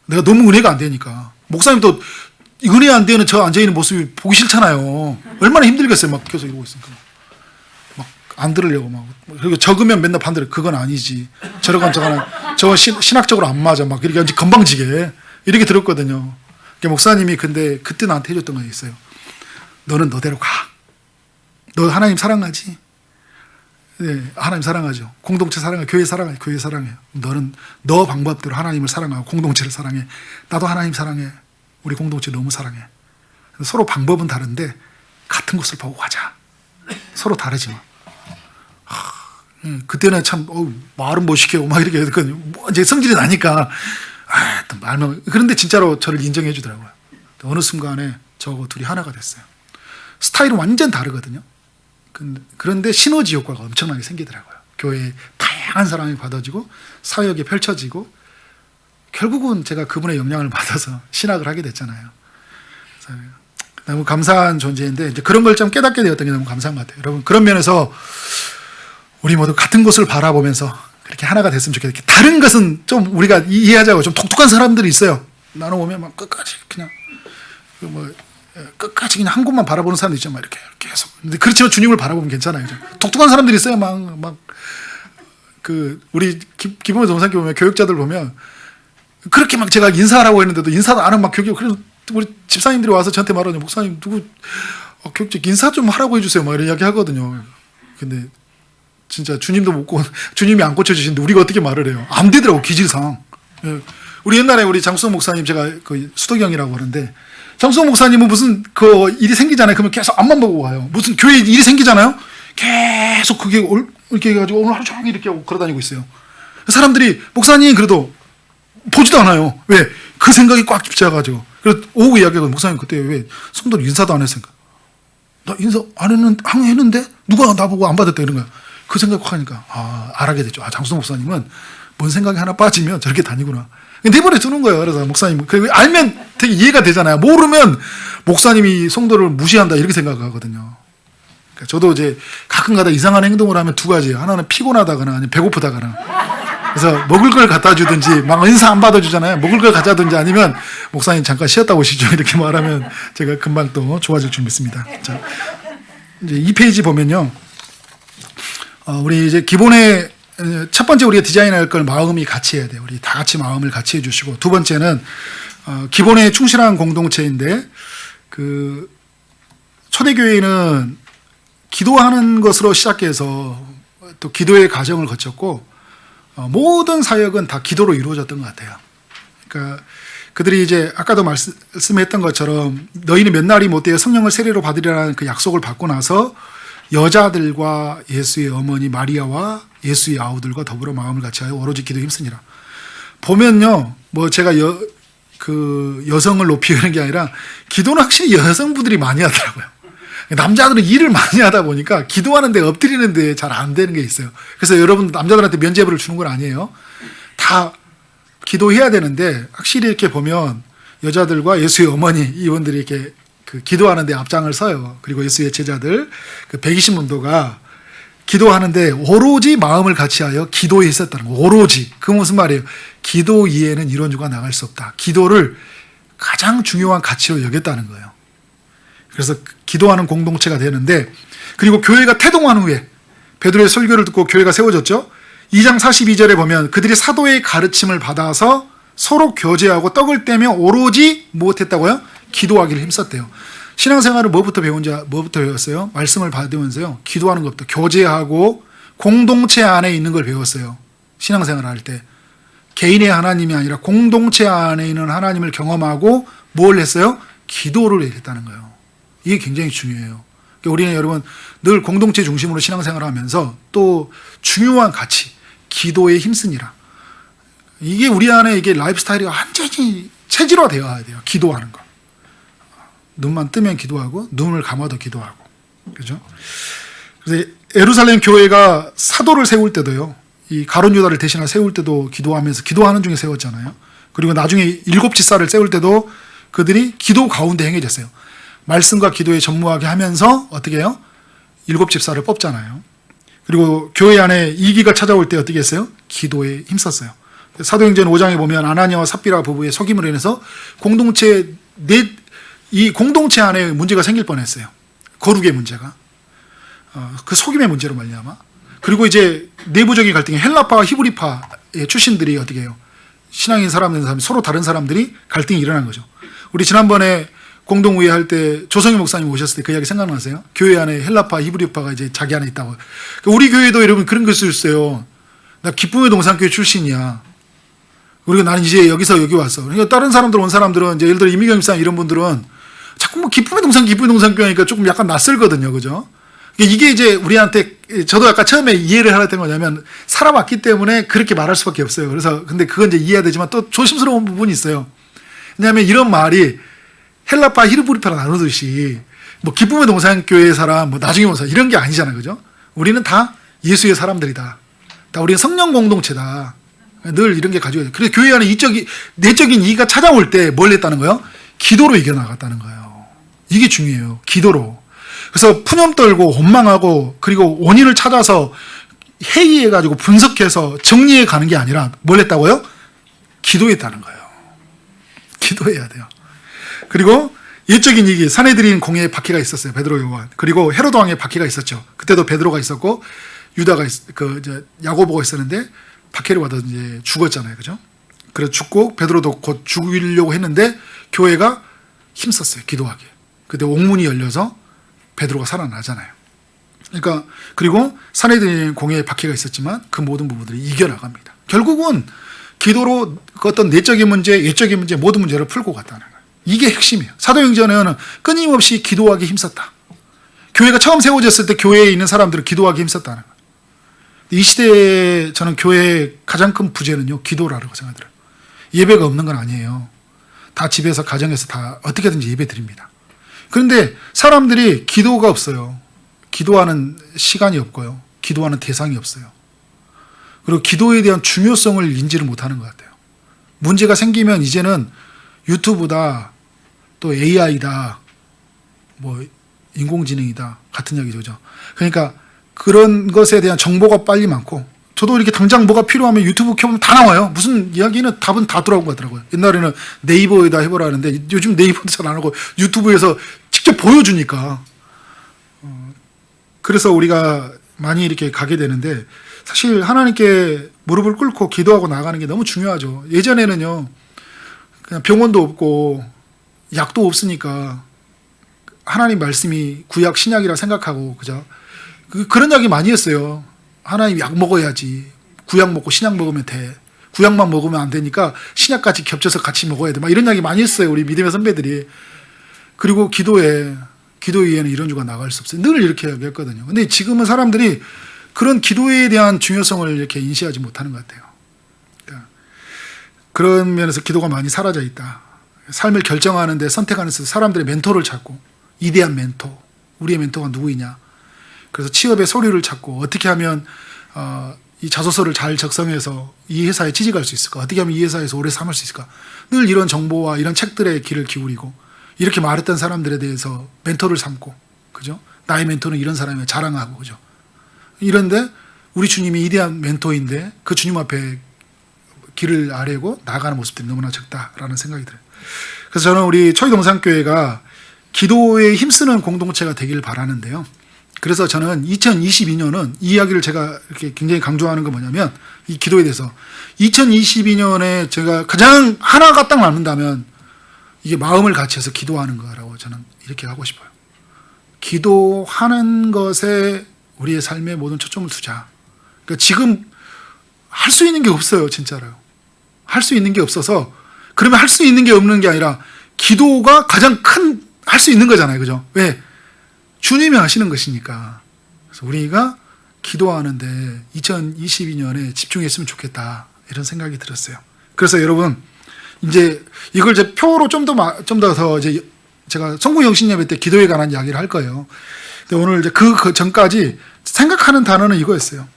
S1: 내가 너무 은혜가 안 되니까. 목사님 또 은혜 안 되는 저 앉아있는 모습이 보기 싫잖아요. 얼마나 힘들겠어요. 막 계속 이러고 있으니까. 막 안 들으려고 막. 그리고 적으면 맨날 반대로 그건 아니지. 저러건 저거는 저 신학적으로 안 맞아. 막 이렇게 건방지게. 이렇게 들었거든요. 그러니까 목사님이 근데 그때 나한테 해줬던 거 있어요. 너는 너대로 가. 너 하나님 사랑하지? 네, 하나님 사랑하죠. 공동체 사랑해. 교회 사랑해. 교회 사랑해. 너는 너 방법대로 하나님을 사랑하고 공동체를 사랑해. 나도 하나님 사랑해. 우리 공동체 너무 사랑해. 서로 방법은 다른데 같은 곳을 보고 가자. 서로 다르지만. 그때는 참 말은 못 시키고 막 이렇게 이제 성질이 나니까 또 말만 그런데 진짜로 저를 인정해 주더라고요. 어느 순간에 저하고 둘이 하나가 됐어요. 스타일은 완전 다르거든요. 그런데 시너지 효과가 엄청나게 생기더라고요. 교회에 다양한 사람이 받아지고 사역이 펼쳐지고 결국은 제가 그분의 영향을 받아서 신학을 하게 됐잖아요. 그래서 너무 감사한 존재인데 이제 그런 걸 좀 깨닫게 되었던 게 너무 감사한 것 같아요. 여러분 그런 면에서 우리 모두 같은 곳을 바라보면서 그렇게 하나가 됐으면 좋겠어요. 다른 것은 좀 우리가 이해하자고 좀 독특한 사람들이 있어요. 나는 오면 막 끝까지 그냥 끝까지 그냥 한 곳만 바라보는 사람도 있죠. 막 이렇게 계속. 근데 그렇지만 주님을 바라보면 괜찮아요. 독특한 사람들이 있어요. 우리 기본의 동산교 보면 교육자들 보면 그렇게 막 제가 인사하라고 했는데도 인사도 안 하고 막 그래서 우리 집사님들이 와서 저한테 말하죠. 목사님 교육자 인사 좀 하라고 해주세요. 막 이런 이야기 하거든요. 근데 진짜 주님도 못 주님이 안 고쳐주시는데 우리가 어떻게 말을 해요? 안 되더라고 기질상. 우리 옛날에 우리 장수성 목사님 제가 그 수덕이 형이라고 하는데 장수성 목사님은 무슨 그 일이 생기잖아요. 그러면 계속 앞만 보고 와요. 무슨 교회 일이 생기잖아요. 계속 그게 이렇게 해가지고 오늘 하루 종일 이렇게 하고 걸어다니고 있어요. 사람들이 목사님 그래도 보지도 않아요. 왜? 그 생각이 꽉 집착해가지고. 그래서 오후 이야기하고 목사님 그때 왜 성도를 인사도 안 했으니까. 나 인사 안 했는데 누가 나보고 안 받았다 이런 거야. 그 생각 꽉 하니까 알게 됐죠. 장수성 목사님은 뭔 생각이 하나 빠지면 저렇게 다니구나. 내버려 두는 거예요. 그래서 목사님 알면 되게 이해가 되잖아요. 모르면 목사님이 성도를 무시한다 이렇게 생각하거든요. 그러니까 저도 이제 가끔가다 이상한 행동을 하면 두 가지예요. 하나는 피곤하다거나 아니면 배고프다거나. 그래서 먹을 걸 갖다 주든지 막 인사 안 받아주잖아요. 먹을 걸 갖다 주든지 아니면 목사님 잠깐 쉬었다 오시죠 이렇게 말하면 제가 금방 또 좋아질 줄 믿습니다. 자, 이제 2페이지 보면요. 우리 이제 기본에 첫 번째 우리가 디자인할 걸 마음이 같이 해야 돼요. 우리 다 같이 마음을 같이 해주시고 두 번째는 기본에 충실한 공동체인데 그 초대교회는 기도하는 것으로 시작해서 또 기도의 과정을 거쳤고 모든 사역은 다 기도로 이루어졌던 것 같아요. 그러니까 그들이 이제 아까도 말씀했던 것처럼 너희는 몇 날이 못 되어 성령을 세례로 받으리라는 그 약속을 받고 나서 여자들과 예수의 어머니 마리아와 예수의 아우들과 더불어 마음을 같이하여 오로지 기도에 힘쓰니라. 보면요, 뭐 제가 여성을 높이는 게 아니라 기도는 확실히 여성분들이 많이 하더라고요. 남자들은 일을 많이 하다 보니까 기도하는데 엎드리는데 잘 안 되는 게 있어요. 그래서 여러분 남자들한테 면죄부를 주는 건 아니에요. 다 기도해야 되는데 확실히 이렇게 보면 여자들과 예수의 어머니 이분들이 이렇게 그 기도하는데 앞장을 서요. 그리고 예수의 제자들 그 120문도가 기도하는데 오로지 마음을 같이하여 기도에 있었다는 거. 오로지. 그 무슨 말이에요? 기도 이외에는 이론주가 나갈 수 없다. 기도를 가장 중요한 가치로 여겼다는 거예요. 그래서 기도하는 공동체가 되는데, 그리고 교회가 태동한 후에 베드로의 설교를 듣고 교회가 세워졌죠. 2장 42절에 보면 그들이 사도의 가르침을 받아서 서로 교제하고 떡을 떼며 오로지 무엇했다고요? 기도하기를 힘썼대요. 신앙생활을 뭐부터 배웠어요? 말씀을 받으면서요. 기도하는 것부터 교제하고 공동체 안에 있는 걸 배웠어요. 신앙생활을 할 때. 개인의 하나님이 아니라 공동체 안에 있는 하나님을 경험하고 뭘 했어요? 기도를 했다는 거예요. 이게 굉장히 중요해요. 그러니까 우리는 여러분 늘 공동체 중심으로 신앙생활을 하면서 또 중요한 가치, 기도에 힘쓰니라. 이게 우리 안에 이게 라이프 스타일이 완전히 체질화되어야 돼요. 기도하는 거. 눈만 뜨면 기도하고 눈을 감아도 기도하고. 그죠? 그래서 예루살렘 교회가 사도를 세울 때도요. 이 가룟 유다를 대신하여 세울 때도 기도하면서 기도하는 중에 세웠잖아요. 그리고 나중에 7 집사를 세울 때도 그들이 기도 가운데 행해졌어요. 말씀과 기도에 전무하게 하면서 어떻게 해요? 7 집사를 뽑잖아요. 그리고 교회 안에 이기가 찾아올 때 어떻게 했어요? 기도에 힘썼어요. 사도행전 5장에 보면 아나니아와 삽비라 부부의 속임으로 인해서 이 공동체 안에 문제가 생길 뻔했어요. 거룩의 문제가. 그 속임의 문제로 말미암아. 그리고 이제 내부적인 갈등이 헬라파와 히브리파의 출신들이 어떻게 해요? 신앙인 사람들 서로 다른 사람들이 갈등이 일어난 거죠. 우리 지난번에 공동우회 할 때 조성희 목사님 오셨을 때 그 이야기 생각나세요? 교회 안에 헬라파, 히브리파가 이제 자기 안에 있다고. 우리 교회도 여러분 그런 걸 수 있어요. 나 기쁨의 동산교회 출신이야. 그리고 나는 이제 여기서 여기 왔어. 그러니까 다른 사람들 온 사람들은 이제 예를 들어 이미경 집사 이런 분들은 자꾸 뭐 기쁨의 동산교회 하니까 조금 약간 낯설거든요. 그죠? 이게 이제 우리한테 저도 아까 처음에 이해를 하려 했던 거냐면 살아왔기 때문에 그렇게 말할 수밖에 없어요. 그래서 근데 그건 이제 이해해야 되지만 또 조심스러운 부분이 있어요. 왜냐하면 이런 말이 헬라파, 히브리파로 나누듯이 뭐 기쁨의 동산교회 사람, 뭐 나중에 온 사람 이런 게 아니잖아요. 그죠? 우리는 다 예수의 사람들이다. 다 우리는 성령 공동체다. 늘 이런 게 가지고 있어요. 그래서 교회 안에 내적인 이의가 찾아올 때 뭘 했다는 거예요? 기도로 이겨나갔다는 거예요. 이게 중요해요. 기도로. 그래서 푸념 떨고 원망하고 그리고 원인을 찾아서 회의해가지고 분석해서 정리해 가는 게 아니라 뭘 했다고요? 기도했다는 거예요. 기도해야 돼요. 그리고 예적인 이기 사내들인 공회에 박해가 있었어요. 베드로 요한. 그리고 헤로드 왕의 박해가 있었죠. 그때도 베드로가 있었고 유다가 야고보가 있었는데 박해를 받아 이제 죽었잖아요. 그죠? 그래서 죽고 베드로도 곧 죽이려고 했는데 교회가 힘썼어요. 기도하게. 그때 옥문이 열려서 베드로가 살아나잖아요. 그러니까 그리고 사내들인 공회에 박해가 있었지만 그 모든 부분들이 이겨나갑니다. 결국은 기도로 그 어떤 내적인 문제, 예적인 문제 모든 문제를 풀고 갔다는 거예요. 이게 핵심이에요. 사도행전에는 끊임없이 기도하기 힘썼다. 교회가 처음 세워졌을 때 교회에 있는 사람들은 기도하기 힘썼다는 거예요. 이 시대에 저는 교회의 가장 큰 부재는요, 기도라고 생각해요. 예배가 없는 건 아니에요. 다 집에서 가정에서 다 어떻게든지 예배 드립니다. 그런데 사람들이 기도가 없어요. 기도하는 시간이 없고요. 기도하는 대상이 없어요. 그리고 기도에 대한 중요성을 인지를 못하는 것 같아요. 문제가 생기면 이제는 유튜브다, 또 AI다, 뭐 인공지능이다 같은 이야기죠. 그러니까 그런 것에 대한 정보가 빨리 많고, 저도 이렇게 당장 뭐가 필요하면 유튜브 켜보면 다 나와요. 무슨 이야기는 답은 다 들어온 것 같더라고요. 옛날에는 네이버에다 해보라 하는데 요즘 네이버도 잘 안 하고 유튜브에서 직접 보여주니까. 그래서 우리가 많이 이렇게 가게 되는데, 사실 하나님께 무릎을 꿇고 기도하고 나가는 게 너무 중요하죠. 예전에는요, 그냥 병원도 없고 약도 없으니까 하나님 말씀이 구약 신약이라 생각하고, 그죠? 그런 이야기 많이 했어요. 하나님 약 먹어야지. 구약 먹고 신약 먹으면 돼. 구약만 먹으면 안 되니까 신약까지 겹쳐서 같이 먹어야 돼. 막 이런 이야기 많이 했어요. 우리 믿음의 선배들이. 그리고 기도 위에는 이런 주가 나갈 수 없어요. 늘 이렇게 이야기했거든요. 근데 지금은 사람들이 그런 기도에 대한 중요성을 이렇게 인식하지 못하는 것 같아요. 그러니까 그런 면에서 기도가 많이 사라져 있다. 삶을 결정하는데 선택하는 데서 사람들의 멘토를 찾고, 이대한 멘토, 우리의 멘토가 누구이냐. 그래서 취업의 서류를 찾고, 어떻게 하면 이 자소서를 잘 작성해서 이 회사에 취직할 수 있을까? 어떻게 하면 이 회사에서 오래 삼을 수 있을까? 늘 이런 정보와 이런 책들의 귀를 기울이고, 이렇게 말했던 사람들에 대해서 멘토를 삼고, 그죠? 나의 멘토는 이런 사람이야 자랑하고, 그죠? 이런데 우리 주님이 이대한 멘토인데 그 주님 앞에 길을 아뢰고 나아가는 모습들이 너무나 적다라는 생각이 들어요. 그래서 저는 우리 초이동산교회가 기도에 힘쓰는 공동체가 되길 바라는데요. 그래서 저는 2022년은 이 이야기를 제가 이렇게 굉장히 강조하는 건 뭐냐면, 이 기도에 대해서 2022년에 제가 가장 하나가 딱 남는다면 이게 마음을 같이 해서 기도하는 거라고 저는 이렇게 하고 싶어요. 기도하는 것에 우리의 삶의 모든 초점을 두자. 그러니까 지금 할 수 있는 게 없어요, 진짜로요. 할 수 있는 게 없어서, 그러면 할 수 있는 게 없는 게 아니라 기도가 가장 큰 할 수 있는 거잖아요, 그죠? 왜? 주님이 하시는 것이니까. 그래서 우리가 기도하는데 2022년에 집중했으면 좋겠다, 이런 생각이 들었어요. 그래서 여러분, 이제 이걸 이제 표로 좀 더 이제 제가 성구영신 예배 때 기도에 관한 이야기를 할 거예요. 근데 오늘 이제 그 전까지 생각하는 단어는 이거였어요.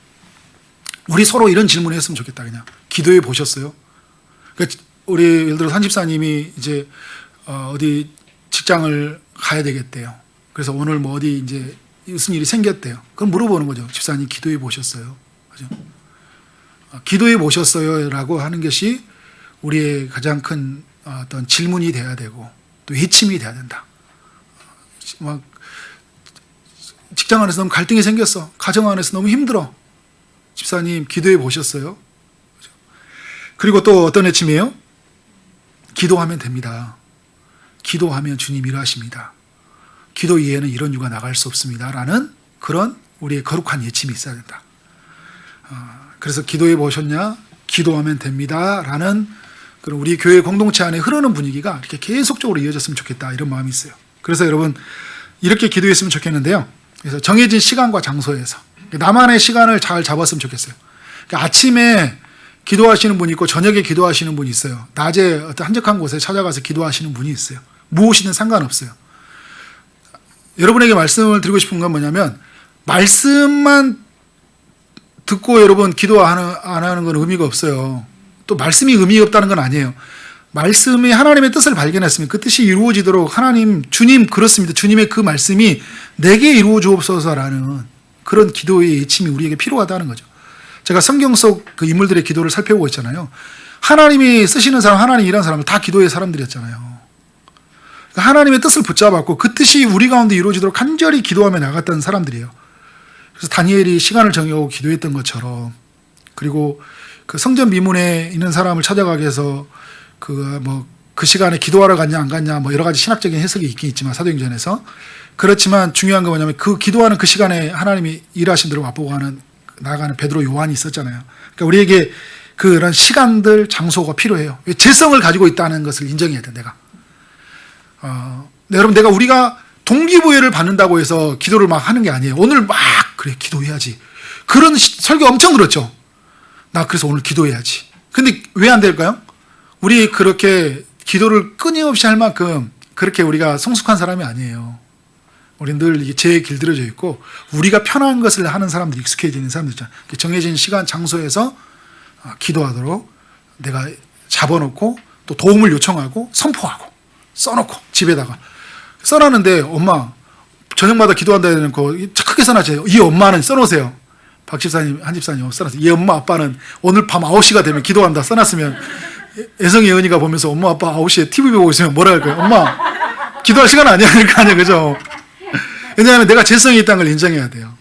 S1: 우리 서로 이런 질문을 했으면 좋겠다. 그냥 기도해 보셨어요? 그러니까 우리 예를 들어 한 집사님이 이제 어디 직장을 가야 되겠대요. 그래서 오늘 뭐 어디 이제 무슨 일이 생겼대요. 그럼 물어보는 거죠. 집사님 기도해 보셨어요? 그죠? 기도해 보셨어요?라고 하는 것이 우리의 가장 큰 어떤 질문이 돼야 되고, 또 외침이 돼야 된다. 막 직장 안에서 너무 갈등이 생겼어. 가정 안에서 너무 힘들어. 집사님 기도해 보셨어요? 그리고 또 어떤 외침이에요? 기도하면 됩니다. 기도하면 주님 일하십니다. 기도 이외에는 이런 유가 나갈 수 없습니다. 라는 그런 우리의 거룩한 외침이 있어야 된다. 그래서 기도해 보셨냐? 기도하면 됩니다. 라는 그런 우리 교회 공동체 안에 흐르는 분위기가 이렇게 계속적으로 이어졌으면 좋겠다, 이런 마음이 있어요. 그래서 여러분 이렇게 기도했으면 좋겠는데요. 그래서 정해진 시간과 장소에서 나만의 시간을 잘 잡았으면 좋겠어요. 그러니까 아침에 기도하시는 분이 있고 저녁에 기도하시는 분이 있어요. 낮에 어떤 한적한 곳에 찾아가서 기도하시는 분이 있어요. 무엇이든 상관없어요. 여러분에게 말씀을 드리고 싶은 건 뭐냐면, 말씀만 듣고 여러분 기도 안 하는 건 의미가 없어요. 또 말씀이 의미가 없다는 건 아니에요. 말씀이 하나님의 뜻을 발견했으면 그 뜻이 이루어지도록 하나님, 주님 그렇습니다. 주님의 그 말씀이 내게 이루어 주옵소서라는 그런 기도의 외침이 우리에게 필요하다는 거죠. 제가 성경 속 그 인물들의 기도를 살펴보고 있잖아요. 하나님이 쓰시는 사람, 하나님 일하는 사람은 다 기도의 사람들이었잖아요. 그러니까 하나님의 뜻을 붙잡았고 그 뜻이 우리 가운데 이루어지도록 간절히 기도하며 나갔던 사람들이에요. 그래서 다니엘이 시간을 정하고 기도했던 것처럼, 그리고 그 성전 미문에 있는 사람을 찾아가게 해서 그 시간에 기도하러 갔냐 안 갔냐 뭐 여러 가지 신학적인 해석이 있긴 있지만 사도행전에서, 그렇지만 중요한 건 뭐냐면 그 기도하는 그 시간에 하나님이 일하신 대로 맛보고 나아가는 베드로, 요한이 있었잖아요. 그러니까 우리에게 그런 시간들, 장소가 필요해요. 재성을 가지고 있다는 것을 인정해야 돼, 내가. 여러분, 우리가 동기부여를 받는다고 해서 기도를 막 하는 게 아니에요. 오늘 막 그래 기도해야지. 그런 설교 엄청 들었죠. 나 그래서 오늘 기도해야지. 근데 왜 안 될까요? 우리 그렇게 기도를 끊임없이 할 만큼 그렇게 우리가 성숙한 사람이 아니에요. 우리는 늘 죄에 길들여져 있고 우리가 편한 것을 하는 사람들이, 익숙해져 있는 사람들이잖아요. 정해진 시간, 장소에서 기도하도록 내가 잡아놓고 또 도움을 요청하고 선포하고 써놓고 집에다가 써놨는데, 엄마 저녁마다 기도한다 해놓고 크게 써놨죠. 이 엄마는 써놓으세요. 박 집사님, 한 집사님 써놨어요. 이 엄마 아빠는 오늘 밤 9시가 되면 기도한다 써놨으면 애성이 은이가 보면서 엄마 아빠 9시에 TV 보고 있으면 뭐라 할까요? 엄마 기도할 시간 아니야, 이럴 거 아니야, 그죠? 왜냐하면 내가 재성이 있다는 걸 인정해야 돼요.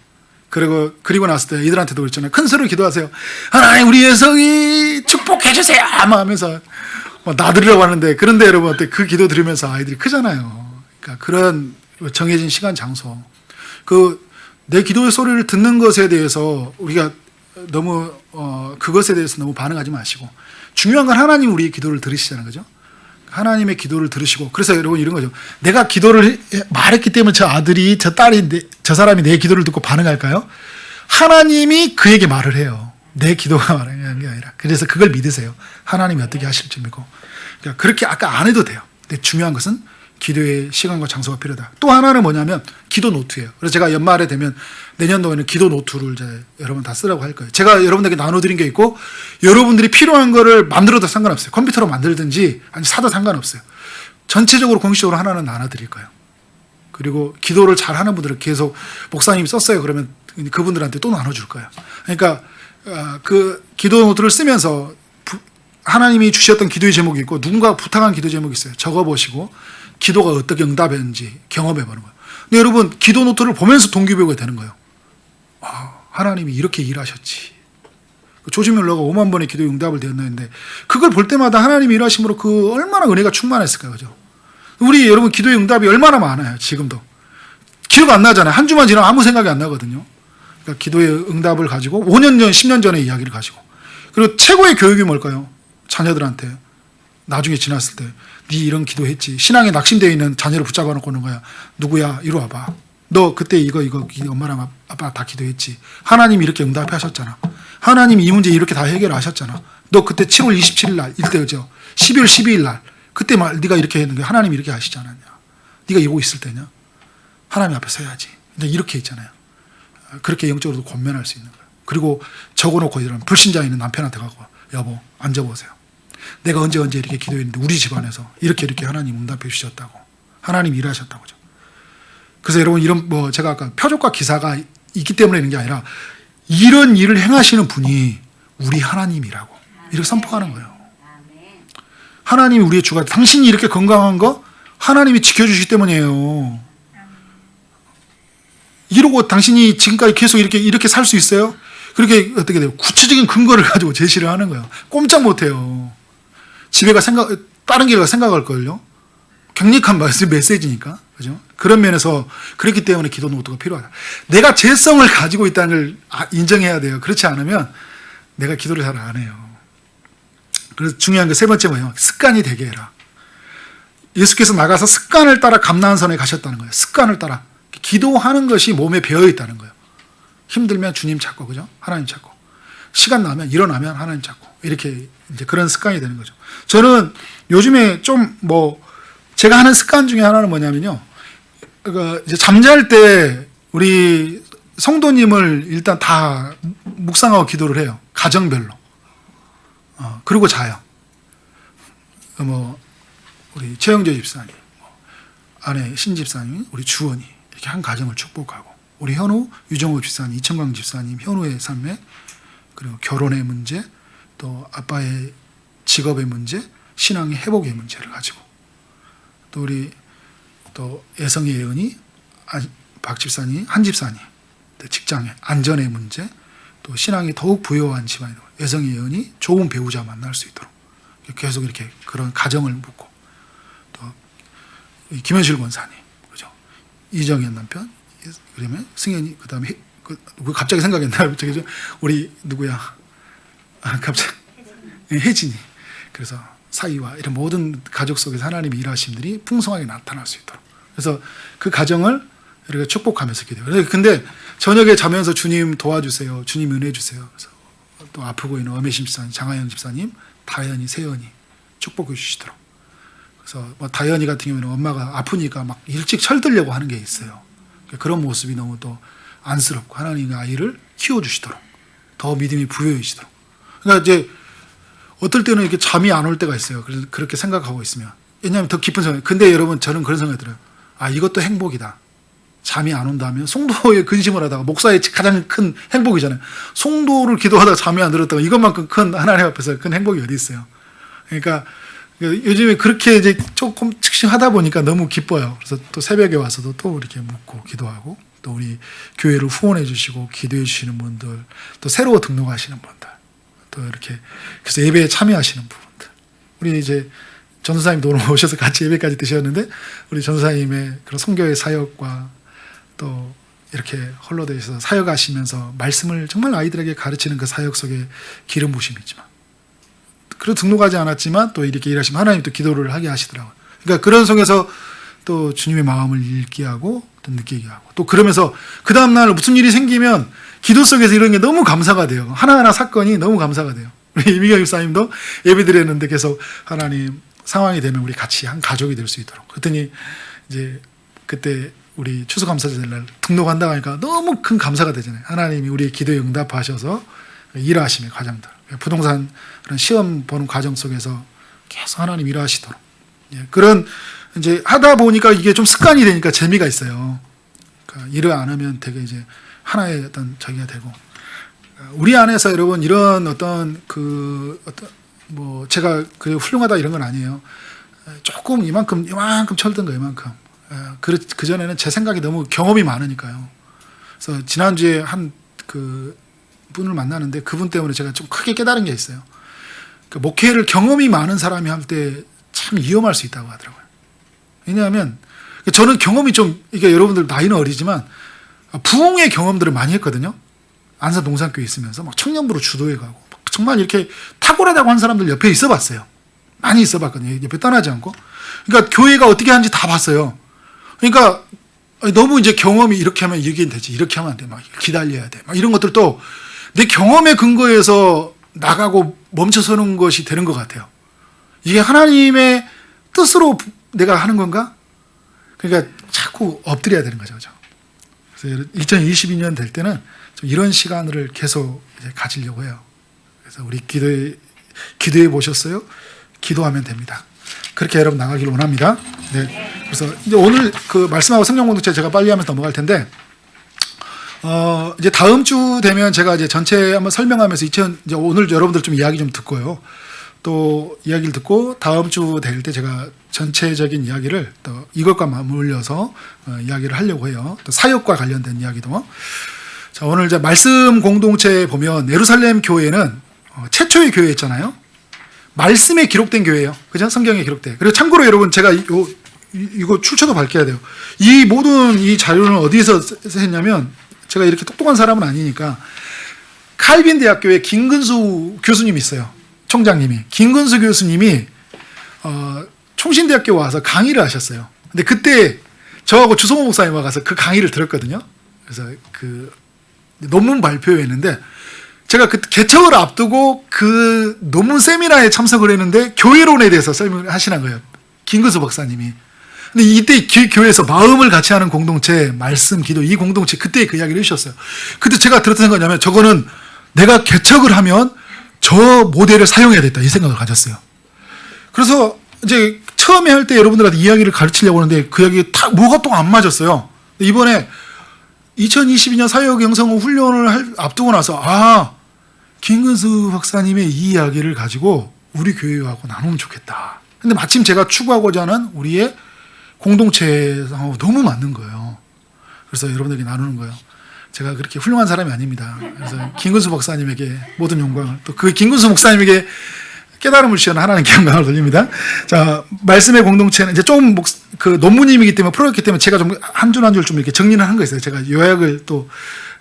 S1: 그리고 났을 때 이들한테도 그랬잖아요. 큰 소리로 기도하세요. 하나님 우리 애성이 축복해 주세요 하면서 나들으려고 하는데, 그런데 여러분 그 기도 들으면서 아이들이 크잖아요. 그러니까 그런 정해진 시간, 장소, 내 기도의 소리를 듣는 것에 대해서 우리가 너무 그것에 대해서 너무 반응하지 마시고, 중요한 건 하나님 우리의 기도를 들으시잖아요, 그죠? 하나님의 기도를 들으시고, 그래서 여러분 이런 거죠. 내가 기도를 말했기 때문에 저 아들이, 저 딸이, 저 사람이 내 기도를 듣고 반응할까요? 하나님이 그에게 말을 해요. 내 기도가 말하는 게 아니라. 그래서 그걸 믿으세요. 하나님이 어떻게 하실지 믿고. 그러니까 그렇게 아까 안 해도 돼요. 근데 중요한 것은 기도의 시간과 장소가 필요하다. 또 하나는 뭐냐면 기도 노트예요. 그래서 제가 연말에 되면 내년도에는 기도 노트를 이제 여러분 다 쓰라고 할 거예요. 제가 여러분들에게 나눠드린 게 있고, 여러분들이 필요한 거를 만들어도 상관없어요. 컴퓨터로 만들든지 아니 사도 상관없어요. 전체적으로 공식적으로 하나는 나눠드릴 거예요. 그리고 기도를 잘하는 분들은 계속 목사님이 썼어요. 그러면 그분들한테 또 나눠줄 거예요. 그러니까 그 기도 노트를 쓰면서 하나님이 주셨던 기도의 제목이 있고 누군가 부탁한 기도 제목이 있어요. 적어보시고 기도가 어떻게 응답했는지 경험해보는 거예요. 근데 여러분 기도 노트를 보면서 동기부여가 되는 거예요. 하나님이 이렇게 일하셨지. 조지 뮬러가 5만 번의 기도의 응답을 되었는데 그걸 볼 때마다 하나님이 일하심으로 그 얼마나 은혜가 충만했을까요, 그죠? 우리 여러분 기도의 응답이 얼마나 많아요, 지금도. 기억 안 나잖아요. 한 주만 지나면 아무 생각이 안 나거든요. 그러니까 기도의 응답을 가지고 5년 전, 10년 전의 이야기를 가지고. 그리고 최고의 교육이 뭘까요? 자녀들한테 나중에 지났을 때 네 이런 기도했지. 신앙에 낙심되어 있는 자녀를 붙잡아 놓고 오는 거야. 누구야? 이리 와봐. 너 그때 이거 엄마랑 아빠 다 기도했지. 하나님이 이렇게 응답하셨잖아. 하나님이 이 문제 이렇게 다 해결하셨잖아. 너 그때 7월 27일 날 이때죠. 12월 12일 날 그때 네가 이렇게 했는 게 하나님이 이렇게 하시지 않았냐. 네가 이러고 있을 때냐. 하나님 앞에 서야지. 이렇게 있잖아요. 그렇게 영적으로도 권면할 수 있는 거예요. 그리고 적어놓고 이런 불신자 있는 남편한테 가고 여보 앉아보세요. 내가 언제 이렇게 기도했는데 우리 집안에서 이렇게 하나님 응답해 주셨다고. 하나님 일하셨다고. 그래서 여러분 이런 제가 아까 표적과 기사가 있기 때문에 있는 게 아니라 이런 일을 행하시는 분이 우리 하나님이라고 이렇게 선포하는 거예요. 하나님이 우리의 주가, 당신이 이렇게 건강한 거 하나님이 지켜주시기 때문이에요. 이러고 당신이 지금까지 계속 이렇게 살 수 있어요? 그렇게 어떻게 돼요? 구체적인 근거를 가지고 제시를 하는 거예요. 꼼짝 못해요. 집에 다른 길을 생각할걸요? 격력한 메시지니까. 그죠? 그런 면에서 그렇기 때문에 기도 노트가 필요하다. 내가 재성을 가지고 있다는 걸 인정해야 돼요. 그렇지 않으면 내가 기도를 잘 안 해요. 그래서 중요한 게 세 번째 뭐예요? 습관이 되게 해라. 예수께서 나가서 습관을 따라 감난선에 가셨다는 거예요. 습관을 따라. 기도하는 것이 몸에 배어 있다는 거예요. 힘들면 주님 찾고, 그죠? 하나님 찾고. 시간 나면, 일어나면 하나님 찾고. 이렇게 이제 그런 습관이 되는 거죠. 저는 요즘에 좀 제가 하는 습관 중에 하나는 뭐냐면요. 이제 잠잘 때 우리 성도님을 일단 다 묵상하고 기도를 해요. 가정별로. 그리고 자요. 우리 최영재 집사님, 아내 신 집사님, 우리 주원이 이렇게 한 가정을 축복하고, 우리 현우, 유정호 집사님, 이천광 집사님, 현우의 삶에, 그리고 결혼의 문제, 또 아빠의 직업의 문제, 신앙의 회복의 문제를 가지고, 또 우리 또 애성의 예은이, 박 집사님, 한 집사님, 직장의 안전의 문제, 또 신앙이 더욱 부여한 집안이, 애성의 예은이 좋은 배우자 만날 수 있도록 계속 이렇게 그런 가정을 묻고, 또 김현실 권사님, 그죠? 이정현 남편, 그러면 승현이, 그 다음에 갑자기 생각이 안 나요. 우리 누구야? 갑자기 혜진이. 그래서 사이와 이런 모든 가족 속에서 하나님의 일하심들이 풍성하게 나타날 수 있도록. 그래서 그 가정을 이렇게 축복하면서 기도해요. 근데 저녁에 자면서 주님 도와주세요. 주님 은혜 주세요. 그래서 또 아프고 있는 엄혜심 집사님, 장하영 집사님, 다현이, 세연이 축복해 주시도록. 그래서 다현이 같은 경우는 엄마가 아프니까 막 일찍 철들려고 하는 게 있어요. 그런 모습이 너무 또 안쓰럽고 하나님의 아이를 키워주시도록, 더 믿음이 부여해지도록. 그러니까 이제 어떨 때는 이렇게 잠이 안 올 때가 있어요. 그래서 그렇게 생각하고 있으면. 왜냐하면 더 깊은 생각. 근데 여러분 저는 그런 생각이 들어요. 이것도 행복이다. 잠이 안 온다면 송도에 근심을 하다가, 목사의 가장 큰 행복이잖아요. 송도를 기도하다가 잠이 안 들었다가 이것만큼 큰 하나님 앞에서 큰 행복이 어디 있어요. 그러니까 요즘에 그렇게 이제 조금 하다 보니까 너무 기뻐요. 그래서 또 새벽에 와서도 또 이렇게 묻고 기도하고, 또 우리 교회를 후원해 주시고 기도해 주시는 분들, 또 새로 등록하시는 분들, 또 이렇게 그래서 예배에 참여하시는 부분들, 우리 이제 전도사님도 오늘 오셔서 같이 예배까지 드셨는데, 우리 전도사님의 그런 선교의 사역과 또 이렇게 홀로되어서 사역하시면서 말씀을 정말 아이들에게 가르치는 그 사역 속에 기름 부심이 있지만, 그리고 등록하지 않았지만 또 이렇게 일하시면 하나님 또 기도를 하게 하시더라고요. 그러니까 그런 속에서 또 주님의 마음을 읽게 하고 또 느끼게 하고, 또 그러면서 그 다음날 무슨 일이 생기면 기도 속에서 이런 게 너무 감사가 돼요. 하나하나 사건이 너무 감사가 돼요. 우리 이미경 집사님도 예배 드렸는데 계속 하나님 상황이 되면 우리 같이 한 가족이 될 수 있도록. 그랬더니 이제 그때 우리 추수감사절 등록한다고 하니까 너무 큰 감사가 되잖아요. 하나님이 우리의 기도에 응답하셔서 일하심의 과정들, 부동산 그런 시험 보는 과정 속에서 계속 하나님 일하시도록, 그런 이제 하다 보니까 이게 좀 습관이 되니까 재미가 있어요. 그러니까 일을 안 하면 되게 이제 하나의 어떤 저기가 되고, 우리 안에서 여러분 이런 어떤 뭐 제가 그 훌륭하다 이런 건 아니에요. 조금 이만큼 철든 거 이만큼. 그 전에는 제 생각이 너무 경험이 많으니까요. 그래서 지난주에 한 그 분을 만나는데 그분 때문에 제가 좀 크게 깨달은 게 있어요. 그 목회를 경험이 많은 사람이 할 때 참 위험할 수 있다고 하더라고요. 왜냐하면 저는 경험이 좀, 이게 여러분들 나이는 어리지만 부흥의 경험들을 많이 했거든요. 안산 동산교회 있으면서 막 청년부로 주도해 가고 정말 이렇게 탁월하다고 한 사람들 옆에 있어 봤어요. 많이 있어 봤거든요. 옆에 떠나지 않고. 그러니까 교회가 어떻게 하는지 다 봤어요. 그러니까 너무 이제 경험이 이렇게 하면 이게 되지, 이렇게 하면 안 돼, 막 기다려야 돼, 막 이런 것들도 내 경험의 근거에서 나가고 멈춰서는 것이 되는 것 같아요. 이게 하나님의 뜻으로 내가 하는 건가? 그러니까 자꾸 엎드려야 되는 거죠. 그래서 2022년 될 때는 좀 이런 시간을 계속 이제 가지려고 해요. 그래서 우리 기도해 보셨어요? 기도하면 됩니다. 그렇게 여러분 나가기를 원합니다. 네. 그래서 이제 오늘 그 말씀하고 성경 공동체 제가 빨리 하면서 넘어갈 텐데, 이제 다음 주 되면 제가 이제 전체 한번 설명하면서 이제 오늘 여러분들 좀 이야기 좀 듣고요. 또 이야기를 듣고 다음 주 될 때 제가 전체적인 이야기를 또 이것과 맞물려서 이야기를 하려고 해요. 또 사역과 관련된 이야기도. 자, 오늘 이제 말씀 공동체에 보면 예루살렘 교회는 최초의 교회였잖아요. 말씀에 기록된 교회예요. 그죠? 성경에 기록돼. 그리고 참고로 여러분 제가 이거 출처도 밝혀야 돼요. 이 모든 이 자료는 어디서 했냐면, 제가 이렇게 똑똑한 사람은 아니니까 칼빈 대학교에 김근수 교수님이 있어요. 총장님이. 김근수 교수님이 총신대학교 와서 강의를 하셨어요. 근데 그때 저하고 주성호 목사님 와가서 그 강의를 들었거든요. 그래서 그 논문 발표했는데, 제가 그 개척을 앞두고 그 논문 세미나에 참석을 했는데 교회론에 대해서 설명을 하시는 거예요. 김근수 박사님이. 근데 이때 교회에서 마음을 같이 하는 공동체, 말씀, 기도, 이 공동체, 그때 그 이야기를 해주셨어요. 그때 제가 들었던 생각이 뭐냐면, 저거는 내가 개척을 하면 저 모델을 사용해야 겠다, 이 생각을 가졌어요. 그래서 이제 처음에 할 때 여러분들한테 이야기를 가르치려고 하는데 그 이야기 딱 뭐가 또 안 맞았어요. 이번에 2022년 사역 영성 훈련을 앞두고 나서, 김근수 박사님의 이 이야기를 가지고 우리 교회하고 나누면 좋겠다. 근데 마침 제가 추구하고자 하는 우리의 공동체하고 너무 맞는 거예요. 그래서 여러분들에게 나누는 거예요. 제가 그렇게 훌륭한 사람이 아닙니다. 그래서 김근수 박사님에게 모든 영광을, 또 그 김근수 목사님에게 깨달음을 주시는 하나님께 영광을 돌립니다. 자, 말씀의 공동체는 이제 좀 그 논문임이기 때문에, 프로였기 때문에 제가 좀 한 줄 한 줄 좀 이렇게 정리를 한 거 있어요. 제가 요약을 또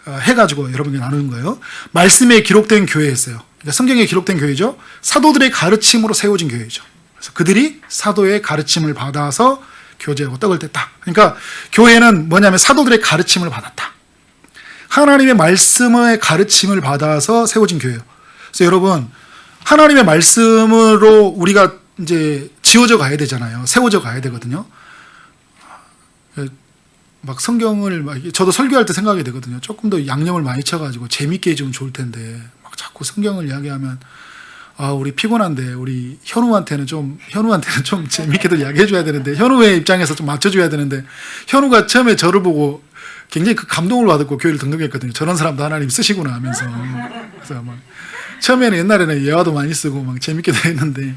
S1: 해가지고 여러분께 나누는 거예요. 말씀에 기록된 교회였어요. 그러니까 성경에 기록된 교회죠. 사도들의 가르침으로 세워진 교회죠. 그래서 그들이 사도의 가르침을 받아서 교제하고 떡을 뗐다. 그러니까 교회는 뭐냐면 사도들의 가르침을 받았다. 하나님의 말씀의 가르침을 받아서 세워진 교회예요. 그래서 여러분, 하나님의 말씀으로 우리가 이제 지어져 가야 되잖아요. 세워져 가야 되거든요. 막 성경을 저도 설교할 때 생각이 되거든요. 조금 더 양념을 많이 쳐가지고 재밌게 해주면 좋을 텐데, 막 자꾸 성경을 이야기하면 우리 피곤한데 우리 현우한테는 좀 재밌게도 이야기해줘야 되는데, 현우의 입장에서 좀 맞춰줘야 되는데, 현우가 처음에 저를 보고 굉장히 그 감동을 받았고 교회를 등록했거든요. 저런 사람도 하나님 쓰시구나 하면서. 그래서 막 처음에는 옛날에는 예화도 많이 쓰고 막 재밌게도 했는데,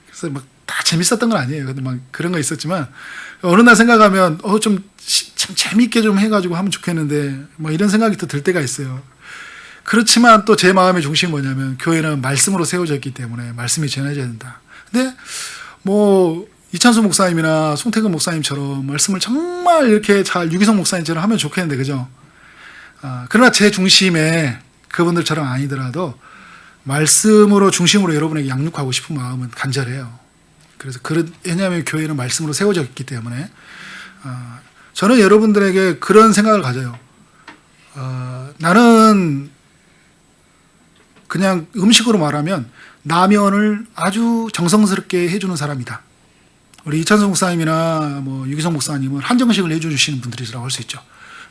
S1: 그래서 막 다 재밌었던 건 아니에요. 근데 막 그런 거 있었지만, 어느 날 생각하면 좀 재밌게 좀 해가지고 하면 좋겠는데, 막 이런 생각이 또 들 때가 있어요. 그렇지만 또 제 마음의 중심이 뭐냐면, 교회는 말씀으로 세워져 있기 때문에 말씀이 전해져야 된다. 근데 뭐 이찬수 목사님이나 송태근 목사님처럼 말씀을 정말 이렇게 잘 유기성 목사님처럼 하면 좋겠는데, 그죠? 그러나 제 중심에 그분들처럼 아니더라도 말씀으로 중심으로 여러분에게 양육하고 싶은 마음은 간절해요. 그래서 왜냐하면 교회는 말씀으로 세워져 있기 때문에 저는 여러분들에게 그런 생각을 가져요. 나는 그냥 음식으로 말하면 라면을 아주 정성스럽게 해주는 사람이다. 우리 이찬성 목사님이나 뭐 유기성 목사님은 한정식을 해주시는 분들이라고 할 수 있죠.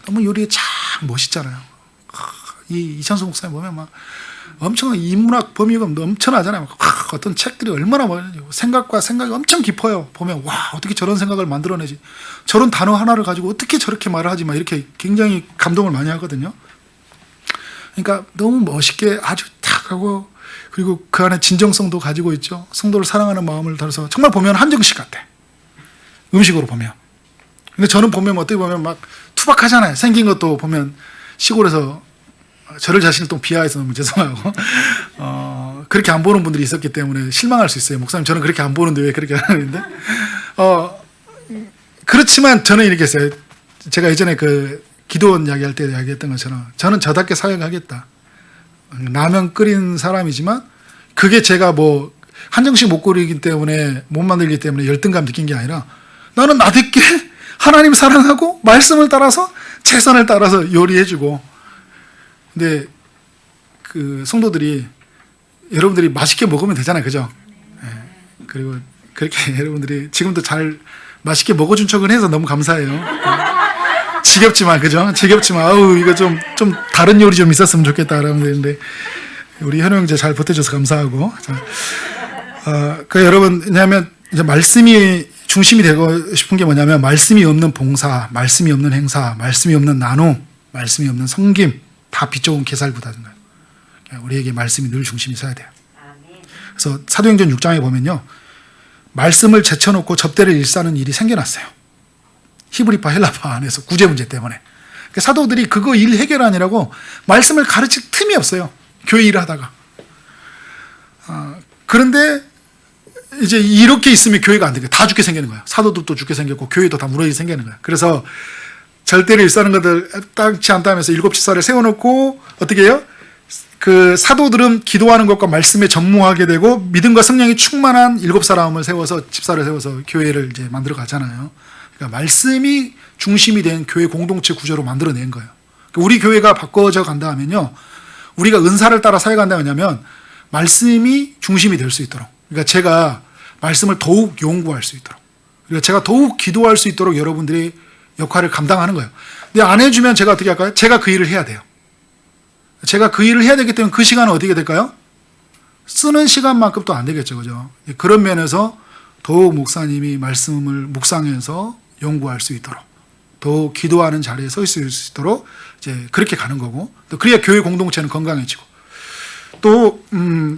S1: 너무 요리에 참 멋있잖아요. 이 이찬성 목사님 보면 막 엄청난 인문학 범위가 넘쳐나잖아요. 어떤 책들이 얼마나 많은지 생각과 생각이 엄청 깊어요. 보면 와 어떻게 저런 생각을 만들어내지, 저런 단어 하나를 가지고 어떻게 저렇게 말을 하지, 막 이렇게 굉장히 감동을 많이 하거든요. 그러니까 너무 멋있게 아주 탁 하고, 그리고 그 안에 진정성도 가지고 있죠. 성도를 사랑하는 마음을 담아서 정말 보면 한정식 같아. 음식으로 보면. 근데 저는 보면 어떻게 보면 막 투박하잖아요. 생긴 것도 보면 시골에서 저를 자신을 또 비하해서 너무 죄송하고 그렇게 안 보는 분들이 있었기 때문에 실망할 수 있어요. 목사님 저는 그렇게 안 보는데 왜 그렇게 하는데 그렇지만 저는 이렇게 했어요. 제가 예전에 그 기도원 이야기할 때 이야기했던 것처럼 저는 저답게 사역하겠다. 라면 끓인 사람이지만 그게 제가 뭐 한정식 못 끓이기 때문에 못 만들기 때문에 열등감 느낀 게 아니라 나는 나답게 하나님 사랑하고 말씀을 따라서 최선을 따라서 요리해주고. 근데 그 성도들이 여러분들이 맛있게 먹으면 되잖아요, 그죠? 네. 그리고 그렇게 여러분들이 지금도 잘 맛있게 먹어준 척은 해서 너무 감사해요. 네. 지겹지만 그죠? 지겹지만 아우 이거 좀 다른 요리 좀 있었으면 좋겠다 그러면 되는데 우리 현우 형제 잘 버텨줘서 감사하고. 그 여러분 왜냐하면 이제 말씀이 중심이 되고 싶은 게 뭐냐면 말씀이 없는 봉사, 말씀이 없는 행사, 말씀이 없는 나눔, 말씀이 없는 섬김 다 빛좋은 게살부다는 거예요. 우리에게 말씀이 늘 중심이 서야 돼요. 그래서 사도행전 6장에 보면요, 말씀을 제쳐놓고 접대를 일사는 일이 생겨났어요. 히브리파 헬라파 안에서 구제 문제 때문에. 사도들이 그거 일 해결하느라고 말씀을 가르칠 틈이 없어요. 교회 일을 하다가. 그런데 이제 이렇게 있으면 교회가 안 되는 거예요. 다 죽게 생기는 거예요. 사도들도 죽게 생겼고 교회도 다 무너지게 생기는 거예요. 그래서 절대를 일사하는 것들 땅치 않다 하면서 7 집사를 세워놓고 어떻게 해요? 그 사도들은 기도하는 것과 말씀에 전무하게 되고 믿음과 성령이 충만한 7사람을 세워서 집사를 세워서 교회를 이제 만들어 가잖아요. 그러니까 말씀이 중심이 된 교회 공동체 구조로 만들어낸 거예요. 우리 교회가 바꿔져 간다 하면요, 우리가 은사를 따라 사역한다 하냐면 말씀이 중심이 될 수 있도록, 그러니까 제가 말씀을 더욱 연구할 수 있도록, 그러니까 제가 더욱 기도할 수 있도록 여러분들이 역할을 감당하는 거예요. 근데 안 해주면 제가 어떻게 할까요? 제가 그 일을 해야 돼요. 제가 그 일을 해야 되기 때문에 그 시간은 어떻게 될까요? 쓰는 시간만큼도 안 되겠죠, 그죠? 그런 면에서 더욱 목사님이 말씀을 묵상해서 연구할 수 있도록, 더욱 기도하는 자리에 서 있을 수 있도록 이제 그렇게 가는 거고, 또 그래야 교회 공동체는 건강해지고, 또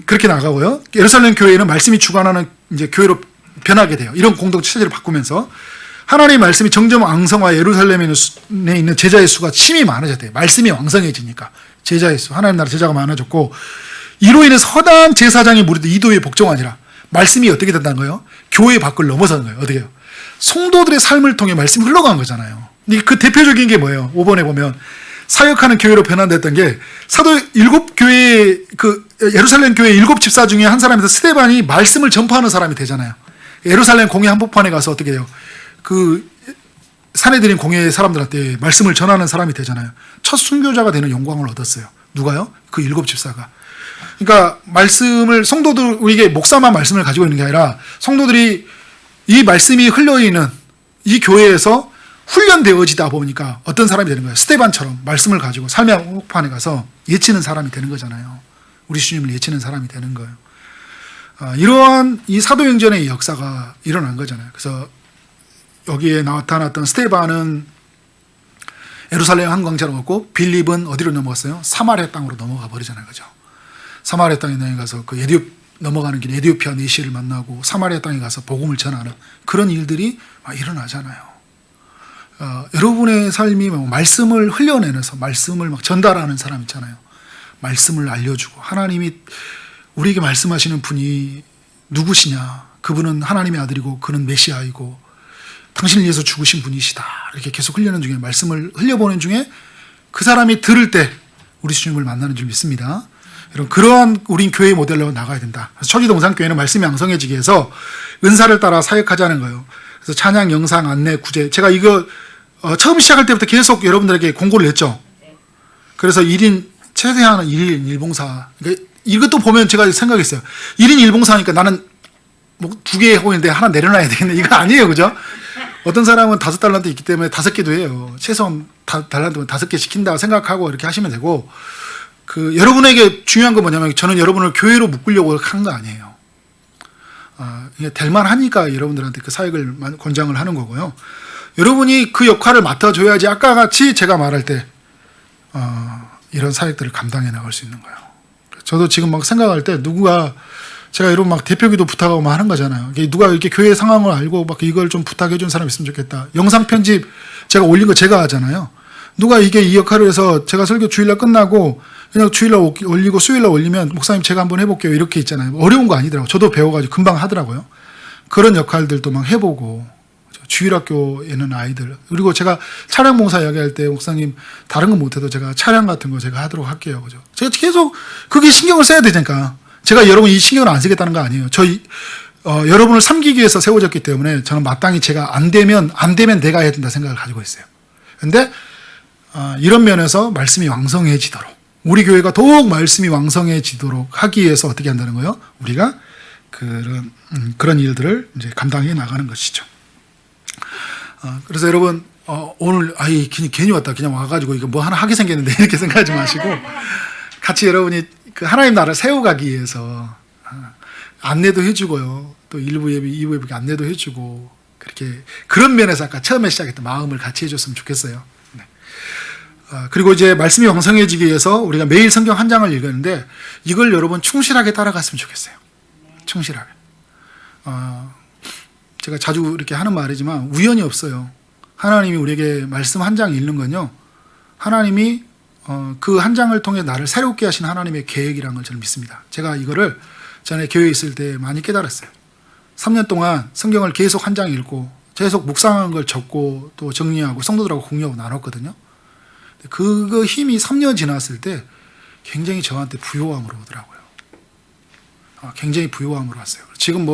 S1: 그렇게 나가고요. 예루살렘 교회는 말씀이 주관하는 이제 교회로 변하게 돼요. 이런 공동체 체제를 바꾸면서 하나님의 말씀이 점점 왕성화, 예루살렘에 있는 제자의 수가 침이 많아졌대요. 말씀이 왕성해지니까 제자의 수, 하나님 나라 제자가 많아졌고, 이로 인해서 허다한 제사장의 무리도 이도의 복종 아니라 말씀이 어떻게 된다는 거예요? 교회 밖을 넘어서는 거예요. 어떻게 해요? 성도들의 삶을 통해 말씀이 흘러간 거잖아요. 그 대표적인 게 뭐예요? 5번에 보면 사역하는 교회로 변환됐던 게 사도 7교회 그 예루살렘 교회 7집사 중에 한 사람에서 스데반이 말씀을 전파하는 사람이 되잖아요. 예루살렘 공회 한복판에 가서 어떻게 해요? 그 사내들인 공회 사람들한테 말씀을 전하는 사람이 되잖아요. 첫 순교자가 되는 영광을 얻었어요. 누가요? 그 7집사가. 그러니까 말씀을 성도들, 우리에게 목사만 말씀을 가지고 있는 게 아니라 성도들이 이 말씀이 흘러있는 이 교회에서 훈련되어지다 보니까 어떤 사람이 되는 거예요? 스데반처럼 말씀을 가지고 삶의 한복판에 가서 예치는 사람이 되는 거잖아요. 우리 주님을 예치는 사람이 되는 거예요. 이러한 이 사도행전의 역사가 일어난 거잖아요. 그래서 여기에 나타났던 스데반은 예루살렘 한 광자로 갔고, 빌립은 어디로 넘어갔어요? 사마리아 땅으로 넘어가 버리잖아요, 그죠? 사마리아 땅에 가서 그 넘어가는 길에 에디오피아 내시를 만나고 사마리아 땅에 가서 복음을 전하는 그런 일들이 막 일어나잖아요. 여러분의 삶이 말씀을 흘려내면서 말씀을 막 전달하는 사람 있잖아요. 말씀을 알려주고, 하나님이 우리에게 말씀하시는 분이 누구시냐? 그분은 하나님의 아들이고 그는 메시아이고 당신을 위해서 죽으신 분이시다. 이렇게 계속 흘려는 중에, 말씀을 흘려보낸 중에 그 사람이 들을 때 우리 주님을 만나는 줄 믿습니다. 여러분, 그러한 우린 교회의 모델로 나가야 된다. 초지동산교회는 말씀이 양성해지기 위해서 은사를 따라 사역하자는 거예요. 그래서 찬양, 영상, 안내, 구제. 제가 이거 처음 시작할 때부터 계속 여러분들에게 공고를 했죠. 그래서 1인, 최대한 1인 1봉사. 그러니까 이것도 보면 제가 생각했어요. 1인 1봉사니까 나는 뭐 2개 하고 있는데 하나 내려놔야 되겠네. 이거 아니에요. 그죠? 어떤 사람은 5달란트 있기 때문에 5개도 해요. 최소한 달란트면 5개 시킨다 생각하고 이렇게 하시면 되고, 여러분에게 중요한 건 뭐냐면 저는 여러분을 교회로 묶으려고 한 거 아니에요. 이게 될만 하니까 여러분들한테 그 사역을 권장을 하는 거고요. 여러분이 그 역할을 맡아줘야지 아까 같이 제가 말할 때 이런 사역들을 감당해 나갈 수 있는 거예요. 저도 지금 막 생각할 때 제가 여러분 막 대표기도 부탁하고 막 하는 거잖아요. 누가 이렇게 교회 상황을 알고 막 이걸 좀 부탁해 준 사람 있으면 좋겠다. 영상 편집 제가 올린 거 제가 하잖아요. 누가 이 역할을 해서 제가 설교 주일날 끝나고 그냥 주일날 올리고 수요일날 올리면 목사님 제가 한번 해볼게요. 이렇게 있잖아요. 어려운 거 아니더라고요. 저도 배워가지고 금방 하더라고요. 그런 역할들도 막 해보고, 주일학교에 있는 아이들, 그리고 제가 차량 봉사 이야기할 때 목사님 다른 건 못해도 제가 차량 같은 거 제가 하도록 할게요. 그죠? 제가 계속 그게 신경을 써야 되니까. 제가 여러분 이 신경을 안 쓰겠다는 거 아니에요. 여러분을 섬기기 위해서 세워졌기 때문에 저는 마땅히 제가 안 되면 내가 해야 된다 생각을 가지고 있어요. 근데 이런 면에서 말씀이 왕성해지도록, 우리 교회가 더욱 말씀이 왕성해지도록 하기 위해서 어떻게 한다는 거예요? 우리가 그런 일들을 이제 감당해 나가는 것이죠. 그래서 여러분, 오늘, 괜히 왔다. 그냥 와가지고 이거 뭐 하나 하게 생겼는데 이렇게 생각하지 마시고, 같이 여러분이 그 하나님 나라를 세워가기 위해서 안내도 해주고요. 또 1부 예배, 2부 예배 안내도 해주고, 그런 면에서 아까 처음에 시작했던 마음을 같이 해줬으면 좋겠어요. 네. 그리고 이제 말씀이 왕성해지기 위해서 우리가 매일 성경 한 장을 읽었는데 이걸 여러분 충실하게 따라갔으면 좋겠어요. 충실하게. 제가 자주 이렇게 하는 말이지만 우연이 없어요. 하나님이 우리에게 말씀 한 장 읽는 건요, 하나님이 그 한 장을 통해 나를 새롭게 하신 하나님의 계획이라는 걸 저는 믿습니다. 제가 이거를 전에 교회에 있을 때 많이 깨달았어요. 3년 동안 성경을 계속 한 장 읽고 계속 묵상한 걸 적고 또 정리하고 성도들하고 공유하고 나눴거든요. 그거 힘이 3년 지났을 때 굉장히 저한테 부요함으로 오더라고요. 굉장히 부요함으로 왔어요. 지금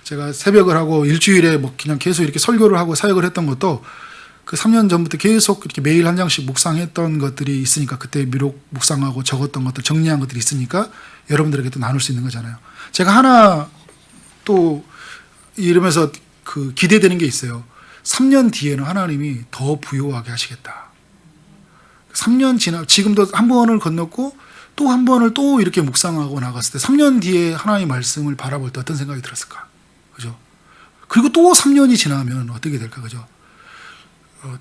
S1: 제가 새벽을 하고 일주일에 그냥 계속 이렇게 설교를 하고 사역을 했던 것도 그 3년 전부터 계속 이렇게 매일 한 장씩 묵상했던 것들이 있으니까, 그때 미록 묵상하고 적었던 것들, 정리한 것들이 있으니까 여러분들에게 또 나눌 수 있는 거잖아요. 제가 하나 또 이러면서 기대되는 게 있어요. 3년 뒤에는 하나님이 더 부요하게 하시겠다. 3년 지금도 한 번을 건넜고 또 한 번을 또 이렇게 묵상하고 나갔을 때 3년 뒤에 하나님의 말씀을 바라볼 때 어떤 생각이 들었을까? 그죠? 그리고 또 3년이 지나면 어떻게 될까? 그죠?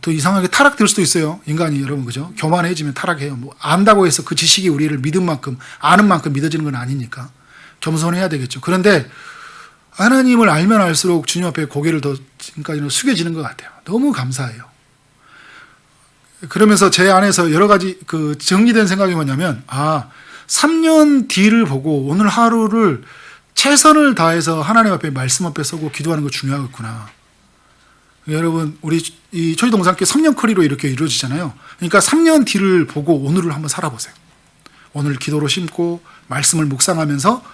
S1: 또 이상하게 타락될 수도 있어요. 인간이, 여러분, 그죠? 교만해지면 타락해요. 안다고 해서 그 지식이 우리를 믿은 만큼, 아는 만큼 믿어지는 건 아니니까 겸손해야 되겠죠. 그런데 하나님을 알면 알수록 주님 앞에 고개를 더 지금까지는 숙여지는 것 같아요. 너무 감사해요. 그러면서 제 안에서 여러 가지 정리된 생각이 뭐냐면, 3년 뒤를 보고 오늘 하루를 최선을 다해서 하나님 앞에 말씀 앞에 서고 기도하는 거 중요하겠구나. 여러분, 우리 이 초지동산교회 3년 커리로 이렇게 이루어지잖아요. 그러니까 3년 뒤를 보고 오늘을 한번 살아보세요. 오늘 기도로 심고 말씀을 묵상하면서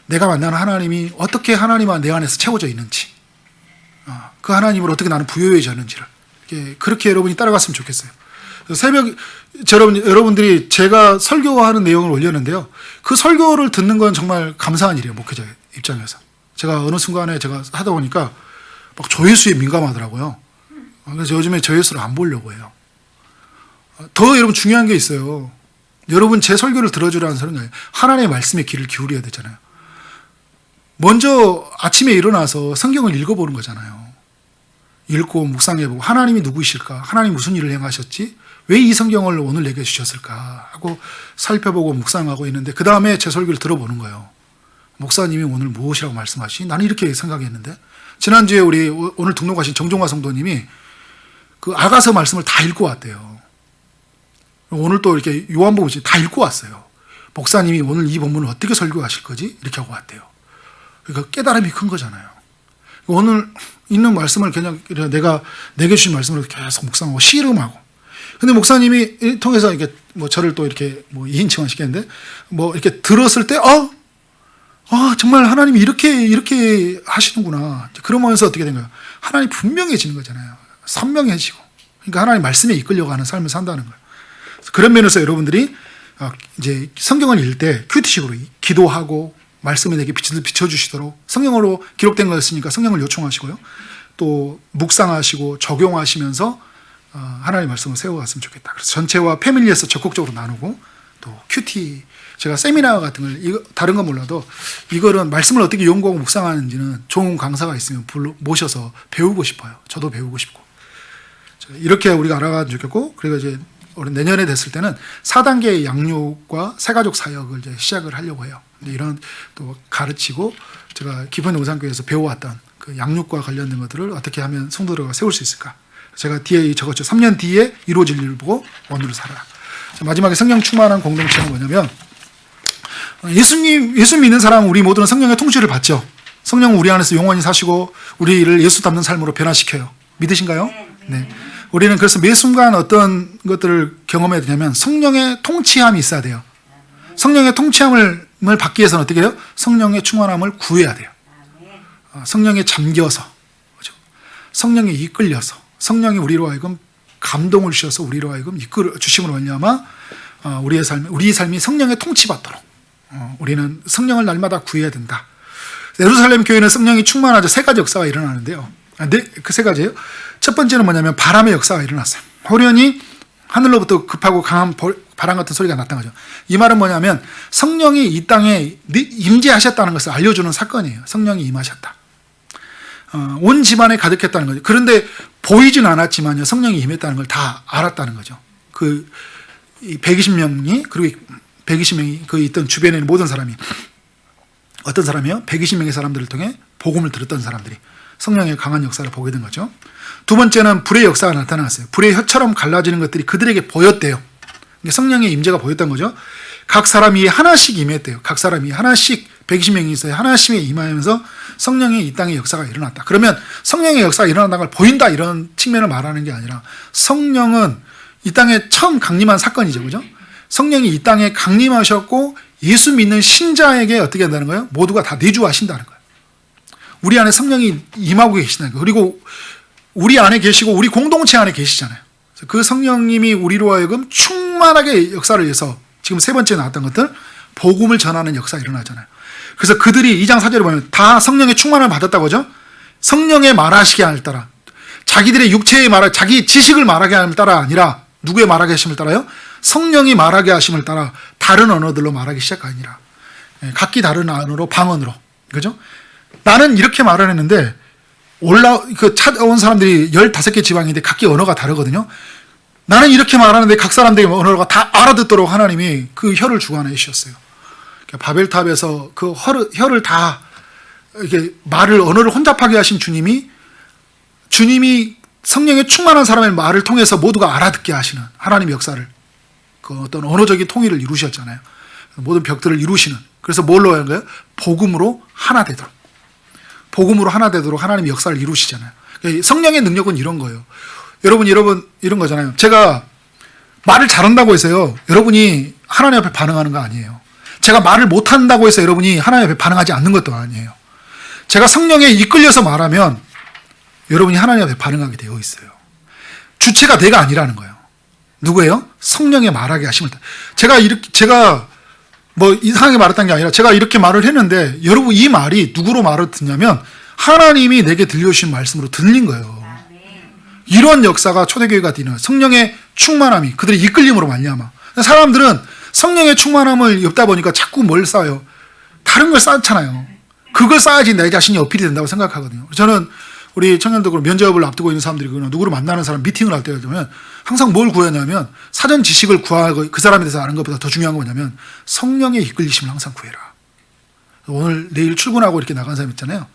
S1: 내가 만나는 하나님이 어떻게 하나님과 내 안에서 채워져 있는지, 그 하나님을 어떻게 나는 부여해졌는지를 그렇게 여러분이 따라갔으면 좋겠어요. 여러분들이 제가 설교하는 내용을 올렸는데요. 그 설교를 듣는 건 정말 감사한 일이에요. 목회자 입장에서. 제가 어느 순간에 제가 하다 보니까 막 조회수에 민감하더라고요. 그래서 요즘에 조회수를 안 보려고 해요. 더 여러분 중요한 게 있어요. 여러분 제 설교를 들어주라는 소리는 아니에요. 하나님의 말씀에 귀를 기울여야 되잖아요. 먼저 아침에 일어나서 성경을 읽어보는 거잖아요. 읽고 묵상해보고 하나님이 누구이실까? 하나님 무슨 일을 행하셨지? 왜 이 성경을 오늘 내게 주셨을까? 하고 살펴보고 묵상하고 있는데 그 다음에 제 설교를 들어보는 거예요. 목사님이 오늘 무엇이라고 말씀하시니? 나는 이렇게 생각했는데 지난주에 우리 오늘 등록하신 정종화 성도님이 그 아가서 말씀을 다 읽고 왔대요. 오늘 또 이렇게 요한복음 다 읽고 왔어요. 목사님이 오늘 이 본문을 어떻게 설교하실 거지? 이렇게 하고 왔대요. 그러니까 깨달음이 큰 거잖아요. 오늘 있는 말씀을 그냥 내가 내게 주신 말씀을 계속 묵상하고 씨름하고 근데 목사님이 통해서 이렇게 뭐 저를 또 이렇게 뭐 2인칭화 시켰는데 뭐 이렇게 들었을 때 정말 하나님이 이렇게 하시는구나. 그러면서 어떻게 된 거예요? 하나님 분명해지는 거잖아요. 선명해지고. 그러니까 하나님 말씀에 이끌려가는 삶을 산다는 거예요. 그런 면에서 여러분들이 이제 성경을 읽을 때 큐티식으로 기도하고 말씀에 내게 빛을 비춰주시도록 성경으로 기록된 거였으니까 성경을 요청하시고요. 또 묵상하시고 적용하시면서 하나님의 말씀을 세워갔으면 좋겠다. 그래서 전체와 패밀리에서 적극적으로 나누고 또 큐티 제가 세미나 같은 걸 다른 건 몰라도 이거는 말씀을 어떻게 연구하고 묵상하는지는 좋은 강사가 있으면 모셔서 배우고 싶어요. 저도 배우고 싶고 이렇게 우리가 알아가면 좋겠고 그리고 이제 우리 내년에 됐을 때는 4단계의 양육과 새가족 사역을 이제 시작을 하려고 해요. 이런 또 가르치고 제가 깊은 농산교회에서 배워왔던 그 양육과 관련된 것들을 어떻게 하면 성도들과 세울 수 있을까? 제가 뒤에 적었죠. 3년 뒤에 이루어질 일을 보고 오늘을 살아라. 마지막에 성령 충만한 공동체는 뭐냐면 예수 믿는 사람 우리 모두는 성령의 통치를 받죠. 성령은 우리 안에서 영원히 사시고 우리를 예수 닮는 삶으로 변화시켜요. 믿으신가요? 네. 우리는 그래서 매 순간 어떤 것들을 경험해야 되냐면 성령의 통치함이 있어야 돼요. 성령의 통치함을 받기 위해서는 어떻게 해요? 성령의 충만함을 구해야 돼요. 성령에 잠겨서, 그렇죠? 성령에 이끌려서, 성령이 우리로 하여금 감동을 주셔서 우리로 하여금 이끌어 주심으로 말미암아 우리 삶이 성령에 통치받도록 우리는 성령을 날마다 구해야 된다. 예루살렘 교회는 성령이 충만하죠. 세 가지 역사가 일어나는데요. 그 세 가지예요. 첫 번째는 뭐냐면 바람의 역사가 일어났어요. 호련히 하늘로부터 급하고 강한 바람 같은 소리가 났다는 거죠. 이 말은 뭐냐면 성령이 이 땅에 임재하셨다는 것을 알려주는 사건이에요. 성령이 임하셨다. 온 집안에 가득했다는 거죠. 그런데 보이진 않았지만요. 성령이 임했다는 걸 다 알았다는 거죠. 그 120명이 그리고 120명이 그 있던 주변에 있는 모든 사람이 어떤 사람이요? 120명의 사람들을 통해 복음을 들었던 사람들이 성령의 강한 역사를 보게 된 거죠. 두 번째는 불의 역사가 나타났어요. 불의 혀처럼 갈라지는 것들이 그들에게 보였대요. 성령의 임재가 보였던 거죠. 각 사람이 하나씩 임했대요. 각 사람이 하나씩 120명이 있어요. 하나씩에 임하면서 성령의 이 땅의 역사가 일어났다. 그러면 성령의 역사가 일어난다는 걸 보인다 이런 측면을 말하는 게 아니라 성령은 이 땅에 처음 강림한 사건이죠. 그죠? 성령이 이 땅에 강림하셨고 예수 믿는 신자에게 어떻게 한다는 거예요? 모두가 다 내주하신다는 거예요. 우리 안에 성령이 임하고 계시다는 거예요. 그리고 우리 안에 계시고 우리 공동체 안에 계시잖아요. 그 성령님이 우리로 하여금 충만하게 역사를 위해서 지금 세 번째 나왔던 것들 복음을 전하는 역사가 일어나잖아요. 그래서 그들이 2장 4절에 보면 다 성령의 충만을 받았다고 하죠. 성령의 말하시게 함을 따라 자기들의 육체의 자기 지식을 말하게 함을 따라 아니라 누구의 말하게 하심을 따라요? 성령이 말하게 하심을 따라 다른 언어들로 말하기 시작하니라. 각기 다른 언어로 방언으로. 그죠? 나는 이렇게 말을 했는데 찾아온 사람들이 15개 지방인데 각기 언어가 다르거든요. 나는 이렇게 말하는데 각 사람들의 언어가 다 알아듣도록 하나님이 그 혀를 주관해 주셨어요. 바벨탑에서 그 혀를 다 이렇게 언어를 혼잡하게 하신 주님이 성령에 충만한 사람의 말을 통해서 모두가 알아듣게 하시는 하나님의 역사를 그 어떤 언어적인 통일을 이루셨잖아요. 모든 벽들을 이루시는. 그래서 뭘로 하는 거예요? 복음으로 하나 되도록. 복음으로 하나 되도록 하나님의 역사를 이루시잖아요. 성령의 능력은 이런 거예요. 여러분 이런 거잖아요. 제가 말을 잘한다고 해서요. 여러분이 하나님 앞에 반응하는 거 아니에요. 제가 말을 못한다고 해서 여러분이 하나님 앞에 반응하지 않는 것도 아니에요. 제가 성령에 이끌려서 말하면 여러분이 하나님 앞에 반응하게 되어 있어요. 주체가 내가 아니라는 거예요. 누구예요? 성령에 말하게 하심을. 제가 뭐 이상하게 말했던 게 아니라 제가 이렇게 말을 했는데 여러분 이 말이 누구로 말을 듣냐면 하나님이 내게 들려주신 말씀으로 들린 거예요. 이런 역사가 초대교회가 되는 성령의 충만함이 그들의 이끌림으로 말미암아. 사람들은 성령의 충만함을 엮다 보니까 자꾸 뭘 쌓아요? 다른 걸 쌓잖아요. 그걸 쌓아야지 내 자신이 어필이 된다고 생각하거든요. 저는 우리 청년들 면접을 앞두고 있는 사람들이 누구를 만나는 사람 미팅을 할 때 되면 항상 뭘 구하냐면 사전 지식을 구하고 그 사람에 대해서 아는 것보다 더 중요한 건 뭐냐면 성령의 이끌리심을 항상 구해라. 내일 출근하고 이렇게 나간 사람 있잖아요.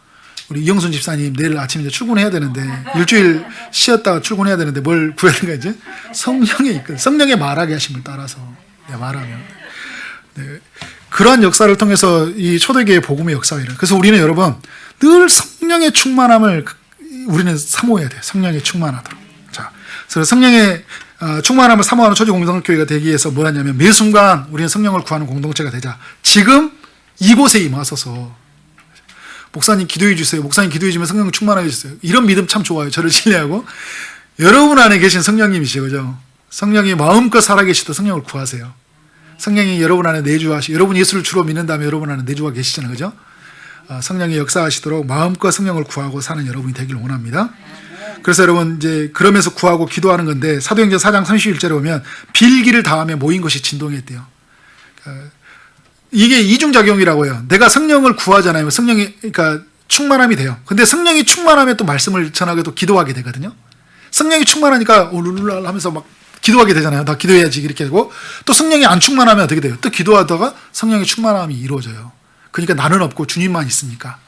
S1: 우리 이영순 집사님 내일 아침에 이제 출근해야 되는데 일주일 쉬었다가 출근해야 되는데 뭘 구해야 되는가 이제? 성령의 말하게 하심을 따라서 말하면 그러한 역사를 통해서 이 초대교회의 복음의 역사가 일어나요. 그래서 우리는 여러분 늘 성령의 충만함을 우리는 사모해야 돼요. 성령에 충만하도록. 자, 그래서 성령의 충만함을 사모하는 초지 공동교회가 되기 위해서 뭘 하냐면 매 순간 우리는 성령을 구하는 공동체가 되자. 지금 이곳에 임하소서. 목사님 기도해 주세요. 목사님 기도해 주면 성령 충만하게 해주세요. 이런 믿음 참 좋아요. 저를 신뢰하고. 여러분 안에 계신 성령님이시죠. 그죠? 성령이 마음껏 살아계시도 성령을 구하세요. 성령이 여러분 안에 내주하시고, 여러분 예수를 주로 믿는다면 여러분 안에 내주가 계시잖아요. 그죠? 성령이 역사하시도록 마음껏 성령을 구하고 사는 여러분이 되기를 원합니다. 그래서 여러분 이제 그러면서 구하고 기도하는 건데, 사도행전 4장 31절에 보면 빌기를 다하며 모인 것이 진동했대요. 이게 이중작용이라고 해요. 내가 성령을 구하잖아요. 성령이, 그러니까 충만함이 돼요. 근데 성령이 충만하면 또 말씀을 전하게 또 기도하게 되거든요. 성령이 충만하니까 룰루랄 하면서 막 기도하게 되잖아요. 나 기도해야지 이렇게 되고, 또 성령이 안 충만하면 어떻게 돼요? 또 기도하다가 성령의 충만함이 이루어져요. 그러니까 나는 없고 주님만 있으니까,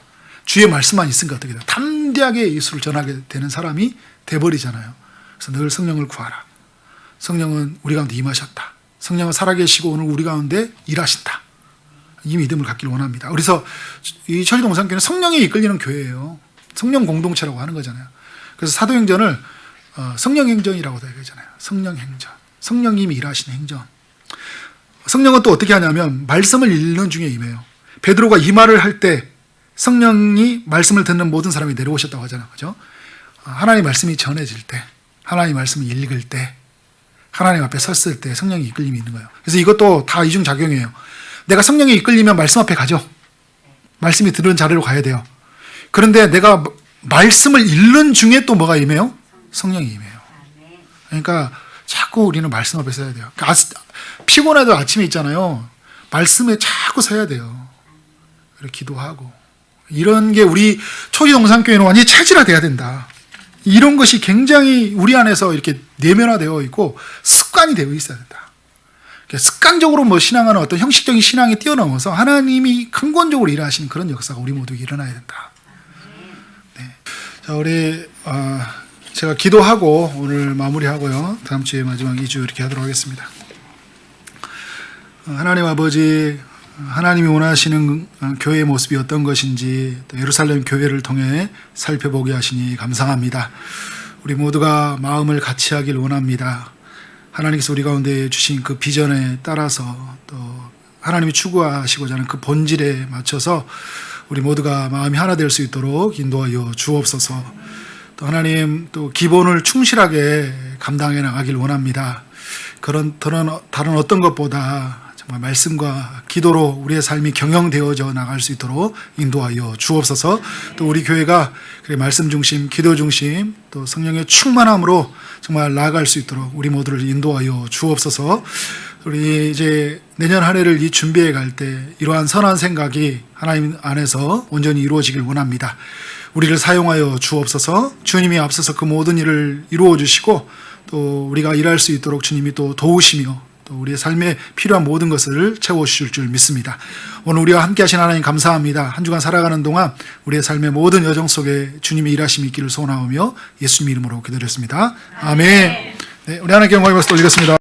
S1: 주의 말씀만 있으니까 어떻게 돼요? 담대하게 예수를 전하게 되는 사람이 돼버리잖아요. 그래서 늘 성령을 구하라. 성령은 우리 가운데 임하셨다. 성령은 살아계시고 오늘 우리 가운데 일하신다. 이 믿음을 갖기를 원합니다. 그래서 이 초지동산교회는 성령에 이끌리는 교회예요. 성령 공동체라고 하는 거잖아요. 그래서 사도행전을 성령행전이라고 되잖아요. 성령행전. 성령님이 일하시는 행전. 성령은 또 어떻게 하냐면 말씀을 읽는 중에 임해요. 베드로가 이 말을 할 때 성령이 말씀을 듣는 모든 사람이 내려오셨다고 하잖아요. 그죠? 하나님의 말씀이 전해질 때, 하나님의 말씀을 읽을 때, 하나님 앞에 섰을 때 성령의 이끌림이 있는 거예요. 그래서 이것도 다 이중작용이에요. 내가 성령에 이끌리면 말씀 앞에 가죠. 말씀이 들은 자리로 가야 돼요. 그런데 내가 말씀을 읽는 중에 또 뭐가 임해요? 성령이 임해요. 그러니까 자꾸 우리는 말씀 앞에 서야 돼요. 피곤해도 아침에 있잖아요. 말씀에 자꾸 서야 돼요. 그리고 기도하고. 이런 게 우리 초지동산교회는 완전히 체질화돼야 된다. 이런 것이 굉장히 우리 안에서 이렇게 내면화되어 있고 습관이 되어 있어야 된다. 습관적으로 뭐 신앙하는 어떤 형식적인 신앙이 뛰어넘어서 하나님이 근본적으로 일하시는 그런 역사가 우리 모두 일어나야 된다. 네. 자, 우리 제가 기도하고 오늘 마무리하고요. 다음 주에 마지막 2주 이렇게 하도록 하겠습니다. 하나님 아버지, 하나님이 원하시는 교회의 모습이 어떤 것인지 또 예루살렘 교회를 통해 살펴보게 하시니 감사합니다. 우리 모두가 마음을 같이 하길 원합니다. 하나님께서 우리 가운데 주신 그 비전에 따라서 또 하나님이 추구하시고자 하는 그 본질에 맞춰서 우리 모두가 마음이 하나 될 수 있도록 인도하여 주옵소서. 또 하나님 또 기본을 충실하게 감당해 나가길 원합니다. 그런 다른 어떤 것보다 정말 말씀과 기도로 우리의 삶이 경영되어져 나갈 수 있도록 인도하여 주옵소서. 또 우리 교회가 말씀 중심, 기도 중심, 또 성령의 충만함으로 정말 나아갈 수 있도록 우리 모두를 인도하여 주옵소서. 우리 이제 내년 한 해를 준비해 갈 때 이러한 선한 생각이 하나님 안에서 온전히 이루어지길 원합니다. 우리를 사용하여 주옵소서. 주님이 앞서서 그 모든 일을 이루어 주시고 또 우리가 일할 수 있도록 주님이 또 도우시며 또 우리의 삶에 필요한 모든 것을 채워주실 줄 믿습니다. 오늘 우리와 함께 하신 하나님 감사합니다. 한 주간 살아가는 동안 우리의 삶의 모든 여정 속에 주님의 일하심이 있기를 소원하오며 예수님 이름으로 기도드렸습니다. 아멘. 네, 우리 하나님께 영광의 박수 올리겠습니다.